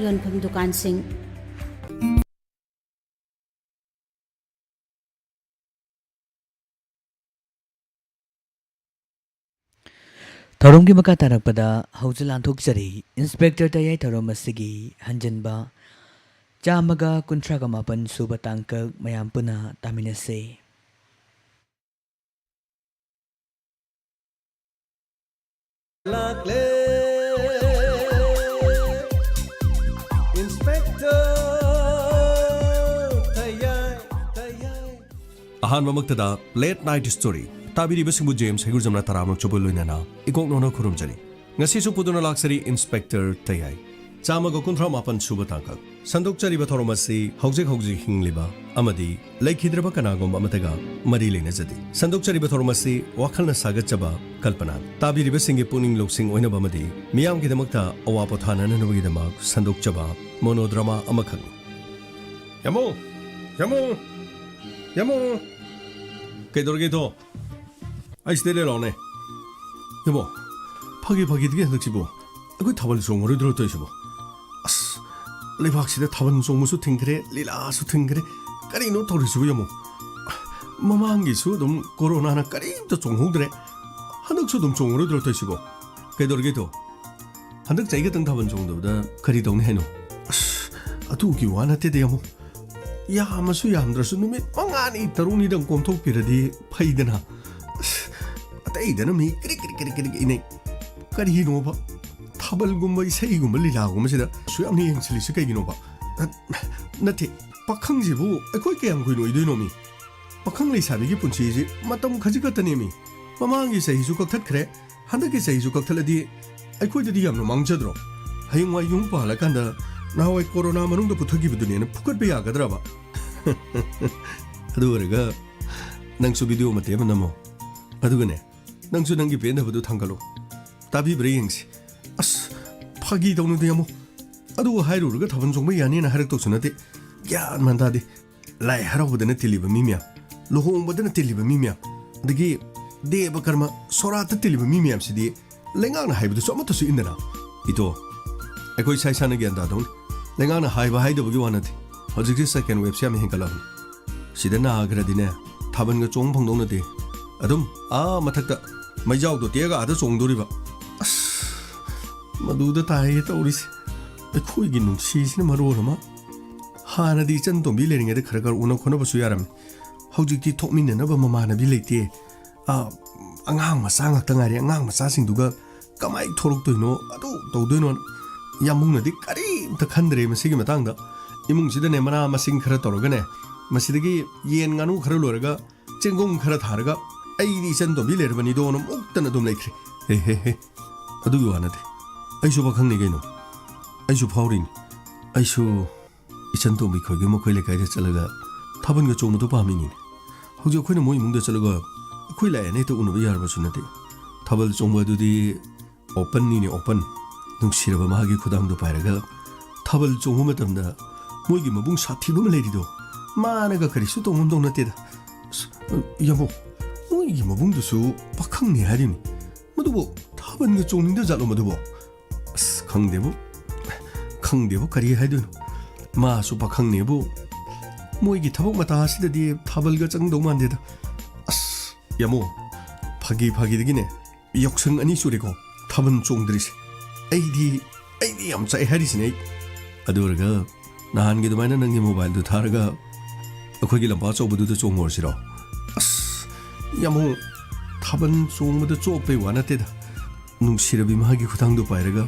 ꯌꯣꯟꯐꯝ ꯗꯨꯀꯥꯟꯁꯤꯡ ꯊꯧꯔꯝꯒꯤ ꯃꯈꯥ ꯇꯥꯔꯛꯄꯗ ꯍꯧꯖꯤꯛ ꯂꯥꯟꯊꯣꯛꯆꯔꯤ ꯏꯟꯁꯄꯦꯛꯇꯔ ꯇꯌꯥꯏ ꯊꯧꯔꯝ ꯑꯁꯤꯒꯤ ꯍꯟꯖꯤꯟꯕ 138 ꯁꯨꯕ ꯇꯥꯡꯀꯛ ꯃꯌꯥꯝ ꯄꯨꯟꯅ ꯇꯥꯃꯤꯟꯅꯁꯤ꯫ Lakle Inspector Tayai ꯑꯍꯥꯟꯕ ꯃꯛꯇꯗ ꯂꯦꯠ ꯅꯥꯏꯠ ꯁ꯭ꯇꯣꯔꯤ ꯇꯥꯕꯤꯔꯤꯕꯁꯤꯡꯕꯨ ꯖꯦꯝꯁ ꯍꯩꯒꯨꯔꯖꯝꯅ ꯇꯔꯥꯃꯔꯛ ꯆꯨꯕ ꯂꯣꯏꯅꯅ ꯏꯀꯣꯛꯅꯧꯅ ꯈꯨꯔꯨꯝꯖꯔꯤ꯫ ꯉꯁꯤꯁꯨ ꯄꯨꯗꯨꯅ ꯂꯥꯛꯆꯔꯤ ꯏꯟꯁꯄꯦꯛꯇꯔ ꯇꯌꯥꯏ 138 ꯁꯨꯕ ꯇꯥꯡꯀꯛ ꯁꯟꯗꯣꯛꯆꯔꯤꯕ ꯊꯧꯔꯝ ꯑꯁꯤ ꯍꯧꯖꯤꯛ ꯍꯤꯡꯂꯤꯕ ꯑꯃꯗꯤ ꯂꯩꯈꯤꯗ꯭ꯔꯕ ꯀꯅꯥꯒꯨꯝꯕ ꯑꯃꯇꯒ ꯃꯔꯤ ꯂꯩꯅꯖꯗꯦ꯫ ꯁꯟꯗꯣꯛꯆꯔꯤꯕ ꯊꯧꯔꯝ ꯑꯁꯤ ꯋꯥꯈꯜꯅ ꯁꯥꯒꯠꯆꯕ ꯀꯜꯄꯅꯥ ꯇꯥꯕꯤꯔꯤꯕꯁꯤꯡꯒꯤ ꯄꯨꯛꯅꯤꯡ ꯂꯧꯁꯤꯡ ꯑꯣꯏꯅꯕ ꯑꯃꯗꯤ ꯃꯤꯌꯥꯝꯒꯤꯗꯃꯛꯇ ꯑꯋꯥ ꯄꯣꯊꯥꯅꯅꯕꯒꯤꯗꯃꯛ ꯁꯟꯗꯣꯛꯆꯕ ꯃꯣꯅꯣꯗ꯭ꯔꯃꯥ ꯑꯃꯈꯛꯅꯤ꯫ ꯌꯥꯃꯣ ꯌꯥꯃꯣ ꯌꯥꯃꯣ ꯀꯩꯗꯧꯔꯒꯦꯗꯣ ꯑꯩ ꯁꯤꯗ ꯂꯩꯔꯛꯑꯣꯅꯦ ꯌꯥꯃꯣ ꯐꯥꯒꯤꯗꯒꯤ ꯍꯟꯗꯛꯁꯤꯕꯣ ꯑꯩꯈꯣꯏ ꯊꯥꯕꯜ ꯆꯣꯡꯉꯔꯣꯏꯗ꯭ꯔꯣ ꯇꯧꯔꯤꯁꯤꯕꯣ ꯑꯁ ꯂꯩꯕꯥꯛꯁꯤꯗ ꯊꯥꯕꯜ ꯆꯣꯡꯕꯁꯨ ꯊꯤꯡꯈ꯭ꯔꯦ ꯂꯤꯂꯥꯁꯨ ꯊꯤꯡꯈ꯭ꯔꯦ ꯀꯔꯤꯅꯣ ꯇꯧꯔꯤꯁꯤꯕꯨ ꯌꯥꯃꯣ ꯃꯃꯥꯡꯒꯤꯁꯨ ꯑꯗꯨꯝ ꯀꯣꯔꯣꯅꯥꯅ ꯀꯔꯤꯝꯇ ꯆꯣꯡꯍꯧꯗ꯭ꯔꯦ ꯍꯟꯗꯛꯁꯨ ꯑꯗꯨꯝ ꯆꯣꯡꯉꯔꯣꯏꯗ꯭ꯔꯣ ꯇꯧꯔꯤꯁꯤꯕꯣ ꯀꯩꯗꯧꯔꯒꯦꯗꯣ ꯍꯟꯗꯛ ꯆꯍꯤ ꯈꯛꯇꯪ ꯊꯥꯕꯜ ꯆꯣꯡꯗꯕꯗ ꯀꯔꯤ ꯇꯧꯅꯤ ꯍꯥꯏꯅꯣ ꯑꯁ ꯑꯗꯨꯒꯤ ꯋꯥ ꯅꯠꯇꯦꯗ ꯌꯥꯃꯣ ꯌꯥꯝꯃꯁꯨ ꯌꯥꯝꯗ꯭ꯔꯁꯨ ꯅꯨꯃꯤꯠ 5-6ꯗꯪ ꯀꯣꯝꯊꯣꯛꯄꯤꯔꯗꯤ ꯐꯩꯗꯅ ꯑꯇꯩꯗꯅ ꯃꯤ ꯀꯔꯤ ꯏꯅꯩ ꯀꯔꯤꯅꯣꯕ ꯊꯥꯕꯜꯒꯨꯝꯕ ꯏꯁꯩꯒꯨꯝꯕ ꯂꯤꯂꯥꯒꯨꯝꯕꯁꯤꯗ ꯁꯨ ꯌꯥꯝꯅ ꯌꯦꯡꯁꯤꯜꯂꯤꯁꯤ ꯀꯩꯒꯤꯅꯣꯕ ꯅꯠꯇꯦ ꯄꯥꯈꯪꯁꯤꯕꯨ ꯑꯩꯈꯣꯏ ꯀꯌꯥꯝ ꯀꯨꯏꯅ ꯑꯣꯏꯗꯣꯏꯅꯣ ꯃꯤ ꯄꯥꯈꯪ ꯂꯩꯁꯥꯕꯤꯒꯤ ꯄꯨꯟꯁꯤꯁꯤ ꯃꯇꯝ ꯈꯖꯤꯛ ꯈꯛꯇꯅꯦꯃꯤ ꯃꯃꯥꯡꯒꯤ ꯆꯍꯤꯁꯨ ꯀꯛꯊꯠꯈ꯭ꯔꯦ ꯍꯟꯗꯛꯀꯤ ꯆꯍꯤꯁꯨ ꯀꯛꯊꯠꯂꯗꯤ ꯑꯩꯈꯣꯏꯗꯗꯤ ꯌꯥꯝꯅ ꯃꯥꯡꯖꯗ꯭ꯔꯣ ꯍꯌꯦꯡꯋꯥꯏ ꯌꯨꯝ ꯄꯥꯜꯂꯀꯥꯟꯗ ꯅꯍꯥꯟꯋꯥꯏ ꯀꯣꯔꯣꯅꯥ ꯃꯅꯨꯡꯗ ꯄꯨꯊꯈꯤꯕꯗꯨꯅꯦꯅ ꯐꯨꯀꯠꯄ ꯌꯥꯒꯗ꯭ꯔꯕ ꯑꯗꯨ ꯑꯣꯏꯔꯒ ꯅꯪꯁꯨ ꯚꯤꯗꯤꯑꯣ ꯃꯇꯦꯛ ꯑꯃ ꯅꯝꯃꯣ ꯑꯗꯨꯒꯅꯦ ꯅꯪꯁꯨ ꯅꯪꯒꯤ ꯄꯦꯟꯗꯕꯗꯨ ꯊꯥꯡꯒꯠꯂꯣ ꯇꯥꯕꯤꯕ꯭ꯔꯥ ꯌꯦꯡꯁꯤ ꯑꯁ ꯐꯥꯒꯤ ꯇꯧꯅꯨꯗ ꯌꯥꯝꯃꯣ ꯑꯗꯨ ꯍꯥꯏꯔꯨꯔꯒ ꯊꯥꯕꯜ ꯆꯣꯡꯕ ꯌꯥꯅꯤꯅ ꯍꯥꯏꯔꯛꯇꯧꯁꯨ ꯅꯠꯇꯦ ꯒ꯭ꯌꯥꯟ ꯃꯥꯟ ꯇꯥꯗꯦ ꯂꯥꯏ ꯍꯔꯥꯎꯕꯗꯅ ꯇꯤꯜꯂꯤꯕ ꯃꯤ ꯃꯌꯥꯝ ꯂꯨꯍꯣꯡꯕꯗꯅ ꯇꯤꯜꯂꯤꯕ ꯃꯤ ꯃꯌꯥꯝ ꯑꯗꯒꯤ ꯗꯦꯕ ꯀꯔꯃ ꯁꯣꯔꯥꯠꯇ ꯇꯤꯜꯂꯤꯕ ꯃꯤ ꯃꯌꯥꯝꯁꯤꯗꯤ ꯂꯩꯉꯥꯛꯅ ꯍꯥꯏꯕꯗꯨꯁꯨ ꯑꯃꯠꯇꯁꯨ ꯏꯟꯗꯅ ꯏꯇꯣ ꯑꯩꯈꯣꯏ ꯏꯁꯥ ꯏꯁꯥꯅ ꯒ꯭ꯌꯥꯟ ꯇꯥꯗꯧꯅꯤ ꯂꯩꯉꯥꯛꯅ ꯍꯥꯏꯕ ꯍꯥꯏꯗꯕꯒꯤ ꯋꯥ ꯅꯠꯇꯦ ꯍꯧꯖꯤꯛꯇꯤ ꯁꯦꯀꯦꯟ ꯋꯦꯕꯁꯦ ꯌꯥꯝ ꯍꯦꯟꯒꯠꯂꯛꯑꯕꯅꯤ ꯁꯤꯗ ꯅꯥꯈ꯭ꯔꯗꯤꯅꯦ ꯊꯥꯕꯜꯒ ꯆꯣꯡ ꯐꯪꯗꯧ ꯅꯠꯇꯦ ꯑꯗꯨꯝ ꯃꯊꯛꯇ ꯃꯩꯖꯥꯎꯗꯣ ꯇꯦꯛꯑꯒ ꯑꯥꯗ ꯆꯣꯡꯗꯣꯔꯤꯕ ꯑꯁ ꯃꯗꯨꯗ ꯇꯥꯏꯌꯦ ꯇꯧꯔꯤꯁꯦ ꯑꯩꯈꯣꯏꯒꯤ ꯅꯨꯡꯁꯤꯁꯤꯅ ꯃꯔꯣꯜ ꯑꯃ ꯍꯥꯟꯅꯗꯤ ꯏꯆꯟ ꯇꯣꯝꯕꯤ ꯂꯩꯔꯤꯉꯩꯗ ꯈꯔ ꯎꯅ ꯈꯣꯠꯅꯕꯁꯨ ꯌꯥꯔꯝꯃꯤ ꯍꯧꯖꯤꯛꯇꯤ ꯊꯣꯛꯃꯤꯟꯅꯅꯕ ꯃꯃꯥꯟꯅꯕꯤ ꯂꯩꯇꯦ ꯑꯉꯥꯡ ꯃꯆꯥ ꯉꯥꯛꯇ ꯉꯥꯏꯔꯦ ꯑꯉꯥꯡ ꯃꯆꯥꯁꯤꯡꯗꯨꯒ ꯀꯃꯥꯏ ꯊꯣꯛꯂꯛꯇꯣꯏꯅꯣ ꯑꯗꯨ ꯇꯧꯗꯣꯏꯅꯣ ꯌꯥꯝꯕꯨꯡꯅꯗꯤ ꯀꯔꯤꯝꯇ ꯈꯟꯗ꯭ꯔꯦ ꯃꯁꯤꯒꯤ ꯃꯇꯥꯡꯗ ꯏꯃꯨꯡꯁꯤꯗꯅꯦ ꯃꯅꯥ ꯃꯁꯤꯡ ꯈꯔ ꯇꯧꯔꯒꯅꯦ ꯃꯁꯤꯗꯒꯤ ꯌꯦꯟ ꯉꯥꯅꯨ ꯈꯔ ꯂꯣꯏꯔꯒ ꯆꯦꯡꯒꯨꯝ ꯈꯔ ꯊꯥꯔꯒ ꯑꯩꯗꯤ ꯏꯆꯟ ꯇꯣꯝꯕꯤ ꯂꯩꯔꯕꯅꯤꯗꯣꯅ ꯃꯨꯛꯇꯅ ꯑꯗꯨꯝ ꯂꯩꯈ꯭ꯔꯦ ꯍꯦ ꯑꯗꯨꯒꯤ ꯋꯥ ꯅꯠꯇꯦ ꯑꯩꯁꯨ ꯄꯥꯈꯪꯅꯤ ꯀꯩꯅꯣ ꯑꯩꯁꯨ ꯐꯥꯎꯔꯤꯅꯤ ꯑꯩꯁꯨ ꯏꯆꯟ ꯇꯣꯝꯕꯤ ꯈꯣꯏꯒꯤ ꯃꯈꯣꯏ ꯂꯩꯀꯥꯏꯗ ꯆꯠꯂꯒ ꯊꯥꯕꯜꯒ ꯆꯣꯡꯕꯗꯣ ꯄꯥꯝꯃꯤꯅꯤꯅꯦ ꯍꯧꯖꯤꯛ ꯑꯩꯈꯣꯏꯅ ꯃꯣꯏ ꯏꯃꯨꯡꯗ ꯆꯠꯂꯒ ꯑꯩꯈꯣই ꯂꯥꯛꯑꯦꯅ ꯍꯦꯛꯇ ꯎꯅꯕ ꯌꯥꯔꯕꯁꯨ ꯅꯠꯇꯦ ꯊꯥꯕꯜ ꯆꯣꯡꯕ ꯑꯗꯨꯗꯤ ꯑꯣꯄꯟꯅꯤꯅꯦ ꯑꯣꯄꯟ ꯅꯨꯡꯁꯤꯔꯕ ꯃꯥꯒꯤ ꯈꯨꯗꯥꯡꯗꯣ ꯄꯥꯏꯔꯒ ꯊꯥꯕꯜ ꯆꯣꯡꯕ ꯃꯇꯝꯗ ꯃꯣꯏꯒꯤ ꯃꯕꯨꯡ ꯁꯥꯊꯤꯕ ꯑꯃ ꯂꯩꯔꯤꯗꯣ ꯃꯥꯅꯒ ꯀꯔꯤꯁꯨ ꯇꯧꯉꯝꯗꯧ ꯅꯠꯇꯦꯗ ꯌꯥꯝꯕꯣ ꯃꯣꯏꯒꯤ ꯃꯕꯨꯡꯗꯨꯁꯨ ꯄꯥꯈꯪꯅꯤ ꯍꯥꯏꯔꯤꯅꯤ ꯃꯗꯨꯕꯨ ꯊꯥꯕꯜꯒ ꯆꯣꯡꯅꯤꯡꯗ ꯖꯥꯠꯂꯣ ꯃꯗꯨꯕꯨ ꯑꯁ ꯈꯪꯗꯦꯕꯨ ꯀꯔꯤ ꯍꯥꯏꯗꯣꯏꯅꯣ ꯃꯥꯁꯨ ꯄꯥꯈꯪꯅꯦꯕꯨ ꯃꯣꯏꯒꯤ ꯊꯕꯛ ꯃꯇꯥ ꯑꯁꯤꯗꯗꯤ ꯊꯥꯕꯜꯒ ꯆꯪꯗꯧ ꯃꯥꯟꯗꯦꯗ ꯑꯁ ꯌꯥꯃꯣ ꯐꯥꯒꯤꯗꯒꯤꯅꯦ ꯌꯥꯎꯁꯪ 2 ꯁꯨꯔꯦꯀꯣ ꯊꯥꯕꯜ ꯆꯣꯡꯗ꯭ꯔꯤꯁꯦ ꯑꯩꯗꯤ ꯌꯥꯝ ꯆꯥꯛꯑꯦ ꯍꯥꯏꯔꯤꯁꯤꯅꯦ ꯑꯩ ꯑꯗꯨ ꯑꯣꯏꯔꯒ ꯅꯍꯥꯟꯒꯤ ꯑꯗꯨꯃꯥꯏꯅ ꯅꯪꯒꯤ ꯃꯣꯕꯥꯏꯜꯗꯨ ꯊꯥꯔꯒ ꯑꯩꯈꯣꯏꯒꯤ ꯂꯝꯄꯥꯛ ꯑꯆꯧꯕꯗꯨꯗ ꯆꯣꯡꯉꯨꯔꯁꯤꯔꯣ ꯑꯁ ꯌꯥꯃꯣ ꯊꯥꯕꯜ ꯆꯣꯡꯕꯗ ꯆꯣꯞꯄꯩ ꯋꯥ ꯅꯠꯇꯦꯗ ꯅꯨꯡꯁꯤꯔꯕꯤ ꯃꯥꯒꯤ ꯈꯨꯊꯥꯡꯗꯣ ꯄꯥꯏꯔꯒ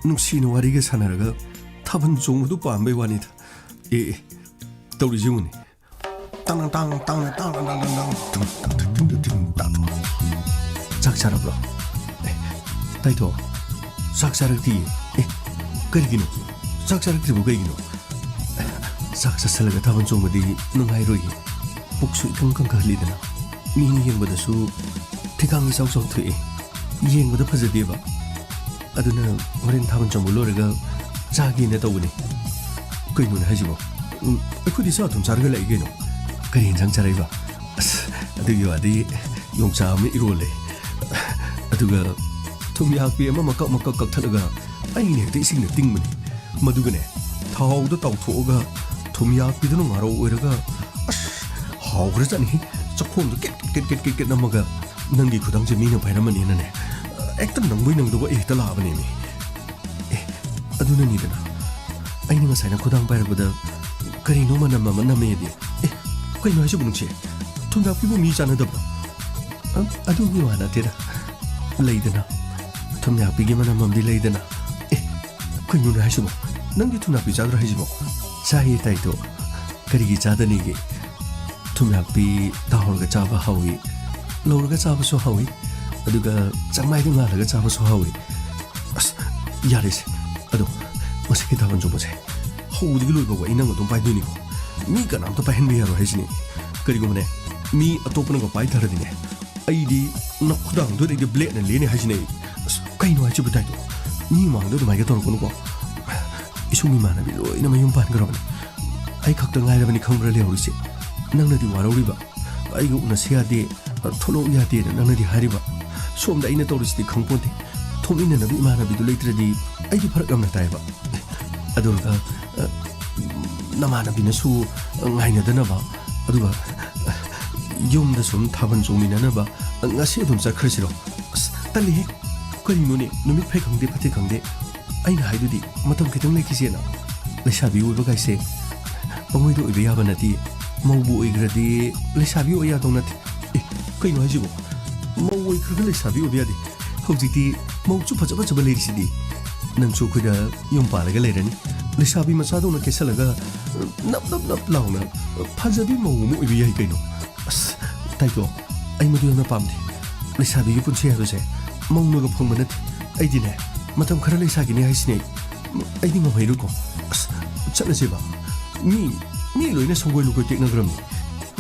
ꯅꯨꯡꯁꯤꯅ ꯋꯥꯔꯤꯒ ꯁꯥꯟꯅꯔꯒ ꯊꯥꯕꯜ ꯆꯣꯡꯕꯗꯨ ꯄꯥꯝꯕꯩ ꯋꯥꯅꯤꯗ ꯇꯧꯔꯤꯁꯤ ꯌꯦꯡꯉꯨꯅꯦ ꯆꯥꯛ ꯆꯥꯔꯕ꯭ꯔꯣ ꯇꯥꯏꯊꯣ ꯆꯥꯛ ꯆꯥꯔꯛꯇꯤꯌꯦ ꯀꯔꯤꯒꯤꯅꯣ ꯆꯥꯛ ꯆꯥꯔꯛꯇ꯭ꯔꯤꯕꯣ ꯀꯩꯒꯤꯅꯣ ꯆꯥꯛ ꯆꯥꯁꯜꯂꯒ ꯊꯥꯕꯜ ꯆꯣꯡꯕꯗꯤ ꯅꯨꯡꯉꯥꯏꯔꯣꯏꯌꯦ ꯄꯨꯛꯁꯨ ꯏꯀꯪ ꯀꯪꯈꯠꯂꯤꯗꯅ ꯃꯤꯅ ꯌꯦꯡꯕꯗꯁꯨ ꯊꯤꯀꯥꯡ ꯏꯆꯥꯎ ꯆꯥꯎꯊꯣꯛꯑꯦ ꯌꯦꯡꯕꯗ ꯐꯖꯗꯦꯕ ꯑꯗꯨꯅ ꯍꯣꯔꯦꯟ ꯊꯥꯕꯜ ꯆꯣꯡꯕ ꯂꯣꯏꯔꯒ ꯆꯥꯒꯦꯅ ꯇꯧꯕꯅꯤ ꯀꯩꯅꯣꯅꯦ ꯍꯥꯏꯁꯤꯕꯣ ꯑꯩꯈꯣꯏꯗꯤ ꯆꯥꯛ ꯑꯗꯨꯝ ꯆꯥꯔꯒ ꯂꯩ ꯀꯩꯅꯣ ꯀꯔꯤ ꯌꯦꯟꯁꯥꯡ ꯆꯥꯔꯛꯏꯕ ꯑꯁ ꯑꯗꯨꯒꯤ ꯋꯥꯗꯤ ꯌꯣꯡꯆꯥꯛ ꯑꯃ ꯏꯔꯣꯜꯂꯦ ꯑꯗꯨꯒ ꯊꯨꯝ ꯌꯥꯛꯄꯤ ꯑꯃ ꯃꯀꯛ ꯀꯛꯊꯠꯂꯒ ꯑꯩꯅ ꯍꯦꯛꯇ ꯏꯁꯤꯡꯗ ꯇꯤꯡꯕꯅꯤ ꯃꯗꯨꯒꯅꯦ ꯊꯥꯎꯗ ꯇꯥꯎꯊꯣꯛꯑꯒ ꯊꯨꯝ ꯌꯥꯛꯄꯤꯗꯨꯅ ꯉꯥꯔꯧ ꯑꯣꯏꯔꯒ ꯑꯁ ꯍꯥꯎꯈ꯭ꯔꯖꯥꯠꯅꯤ ꯆꯥꯛꯈꯣꯝꯗꯣ ꯀꯦꯠ ꯅꯝꯃꯒ ꯅꯪꯒꯤ ꯈꯨꯗꯥꯡꯁꯦ ꯃꯤꯅ ꯄꯥꯏꯔꯝꯃꯅꯤꯅꯅꯦ ꯍꯦꯛꯇ ꯅꯪꯕꯣꯏ ꯅꯪꯗꯕ ꯑꯩ ꯍꯦꯛꯇ ꯂꯥꯛꯑꯕꯅꯦꯃꯤ ꯑꯗꯨꯅꯅꯤꯗꯅ ꯑꯩꯅ ꯉꯁꯥꯏꯅ ꯈꯨꯗꯥꯡ ꯄꯥꯏꯔꯛꯄꯗ ꯀꯔꯤꯅꯣ ꯃꯅꯝ ꯑꯃ ꯅꯝꯃꯦꯗꯤ ꯀꯩꯅꯣ ꯍꯥꯏꯁꯤꯕꯨ ꯅꯨꯡꯁꯤ ꯊꯨꯝꯌꯥꯛꯄꯤꯕꯨ ꯃꯤ ꯆꯥꯟꯅꯗꯕ꯭ꯔꯣ ꯑꯗꯨꯒꯤ ꯋꯥ ꯅꯠꯇꯦꯗ ꯂꯩꯗꯅ ꯊꯨꯝꯌꯥꯛꯄꯤꯒꯤ ꯃꯅꯝ ꯑꯃꯗꯤ ꯂꯩꯗꯅ ꯀꯩꯅꯣꯅꯦ ꯍꯥꯏꯁꯤꯕꯣ ꯅꯪꯗꯤ ꯊꯨꯝꯌꯥꯛꯄꯤ ꯆꯥꯗ꯭ꯔꯣ ꯍꯥꯏꯁꯤꯕꯣ ꯆꯥꯏꯌꯦ ꯇꯥꯏꯗꯣ ꯀꯔꯤꯒꯤ ꯆꯥꯗꯅꯤꯒꯦ ꯊꯨꯝꯌꯥꯛꯄꯤ ꯇꯥꯎꯔꯒ ꯆꯥꯕ ꯍꯥꯎꯏ ꯂꯧꯔꯒ ꯆꯥꯕꯁꯨ ꯍꯥꯎꯏ ꯑꯗꯨꯒ ꯆꯥꯛꯃꯥꯏꯗ ꯉꯥꯜꯂꯒ ꯆꯥꯕꯁꯨ ꯍꯥꯎꯏ ꯑꯁ ꯌꯥꯔꯦꯁꯦ ꯑꯗꯣ ꯃꯁꯤꯒꯤ ꯊꯥꯕꯜ ꯆꯣꯡꯕꯁꯦ ꯍꯧꯕꯗꯒꯤ ꯂꯣꯏꯕ ꯑꯩ ꯅꯪ ꯑꯗꯨꯝ ꯄꯥꯏꯗꯣꯏꯅꯤꯀꯣ ꯃꯤ ꯀꯅꯥꯝꯇ ꯄꯥꯏꯍꯟꯕ ꯌꯥꯔꯣꯏ ꯍꯥꯏꯁꯤꯅꯤ ꯀꯔꯤꯒꯨꯝꯕꯅꯦ ꯃꯤ ꯑꯇꯣꯞꯄꯅꯒ ꯄꯥꯏꯊꯔꯗꯤꯅꯦ ꯑꯩꯗꯤ ꯈꯨꯗꯥꯡꯗꯨꯗꯩꯗꯤ ꯕ꯭ꯂꯦꯠꯅ ꯂꯦꯅꯤ ꯍꯥꯏꯁꯤꯅꯦ ꯑꯁ ꯀꯩꯅꯣ ꯍꯥꯏꯁꯤꯕꯨ ꯇꯥꯏꯗꯣ ꯃꯤ ꯃꯥꯡꯗ ꯑꯗꯨꯃꯥꯏꯅ ꯇꯧꯔꯛꯀꯅꯨꯀꯣ ꯏꯁꯨꯡ ꯏꯃꯥꯟꯅꯕꯤ ꯂꯣꯏꯅ ꯃꯌꯨꯝ ꯄꯥꯟꯈ꯭ꯔꯕꯅꯤ ꯑꯩ ꯈꯛꯇ ꯉꯥꯏꯔꯕꯅꯤ ꯈꯪꯕ꯭ꯔꯥ ꯂꯩꯍꯧꯔꯤꯁꯦ ꯅꯪꯅꯗꯤ ꯋꯥꯔꯧꯔꯤꯕ ꯑꯩꯒ ꯎꯅꯁꯤ ꯌꯥꯗꯦ ꯊꯣꯛꯂꯛꯎ ꯌꯥꯗꯦꯅ ꯅꯪꯅꯗꯤ ꯍꯥꯏꯔꯤꯕ ꯁꯣꯝꯗ ꯑꯩꯅ ꯇꯧꯔꯤꯁꯤꯗꯤ ꯈꯪꯄꯣꯟꯇꯦ ꯊꯣꯛꯃꯤꯟꯅꯅꯕ ꯏꯃꯥꯟꯅꯕꯤꯗꯨ ꯂꯩꯇ꯭ꯔꯗꯤ ꯑꯩꯗꯤ ꯐꯔꯛ ꯌꯥꯝꯅ ꯇꯥꯏꯕ ꯑꯗꯨꯒ ꯅꯃꯥꯟꯅꯕꯤꯅꯁꯨ ꯉꯥꯏꯅꯗꯅꯕ ꯑꯗꯨꯒ ꯌꯨꯝꯗ ꯁꯨꯝ ꯊꯥꯕꯜ ꯆꯣꯡꯃꯤꯟꯅꯅꯕ ꯉꯁꯤ ꯑꯗꯨꯝ ꯆꯠꯈ꯭ꯔꯁꯤꯔꯣ ꯑꯁ ꯇꯜꯂꯤꯍꯦ ꯀꯔꯤꯅꯣꯅꯦ ꯅꯨꯃꯤꯠ ꯐꯩ ꯈꯪꯗꯦ ꯐꯠꯇꯦ ꯈꯪꯗꯦ ꯑꯩꯅ ꯍꯥꯏꯗꯨꯗꯤ ꯃꯇꯝ ꯈꯤꯇꯪ ꯂꯩꯈꯤꯁꯦꯅ ꯂꯩꯁꯥꯕꯤ ꯑꯣꯏꯕ ꯀꯥꯏꯁꯦ ꯄꯪꯑꯣꯏꯗ ꯑꯣꯏꯕ ꯌꯥꯕ ꯅꯠꯇꯦ ꯃꯧꯕꯨ ꯑꯣꯏꯈ꯭ꯔꯗꯤ ꯂꯩꯁꯥꯕꯤ ꯑꯣꯏ ꯌꯥꯗꯧ ꯅꯠꯇꯦ ꯀꯩꯅꯣ ꯍꯥꯏꯁꯤꯕꯣ ꯃꯧ ꯑꯣꯏꯈ꯭ꯔꯒ ꯂꯩꯁꯥꯕꯤ ꯑꯣꯏꯕ ꯌꯥꯗꯦ ꯍꯧꯖꯤꯛꯇꯤ ꯃꯧꯁꯨ ꯐꯖ ꯐꯖꯕ ꯂꯩꯔꯤꯁꯤꯗꯤ ꯅꯪꯁꯨ ꯑꯩꯈꯣꯏꯗ ꯌꯨꯝ ꯄꯥꯜꯂꯒ ꯂꯩꯔꯅꯤ ꯂꯩꯁꯥꯕꯤ ꯃꯆꯥꯗꯧꯅ ꯀꯦꯁꯜꯂꯒ ꯅꯞ ꯂꯥꯎꯅ ꯐꯖꯕꯤ ꯃꯧ ꯑꯃ ꯑꯣꯏꯕ ꯌꯥꯏ ꯀꯩꯅꯣ ꯑꯁ ꯇꯥꯏꯇꯣ ꯑꯩ ꯃꯗꯨ ꯌꯥꯝꯅ ꯄꯥꯝꯗꯦ ꯂꯩꯁꯥꯕꯤꯒꯤ ꯄꯨꯟꯁꯤ ꯍꯥꯏꯕꯁꯦ ꯃꯧꯅꯒ ꯐꯪꯕ ꯅꯠꯇꯦ ꯑꯩꯗꯤꯅꯦ ꯃꯇꯝ ꯈꯔ ꯂꯩꯁꯥꯒꯤꯅꯤ ꯍꯥꯏꯁꯤꯅꯦ ꯑꯩꯗꯤ ꯉꯝꯍꯩꯔꯣꯏꯀꯣ ꯑꯁ ꯆꯠꯂꯁꯦꯕ ꯃꯤ ꯂꯣꯏꯅ ꯁꯪꯒꯣꯏ ꯂꯨꯀꯣꯏ ꯇꯦꯛꯅꯈ꯭ꯔꯕꯅꯤ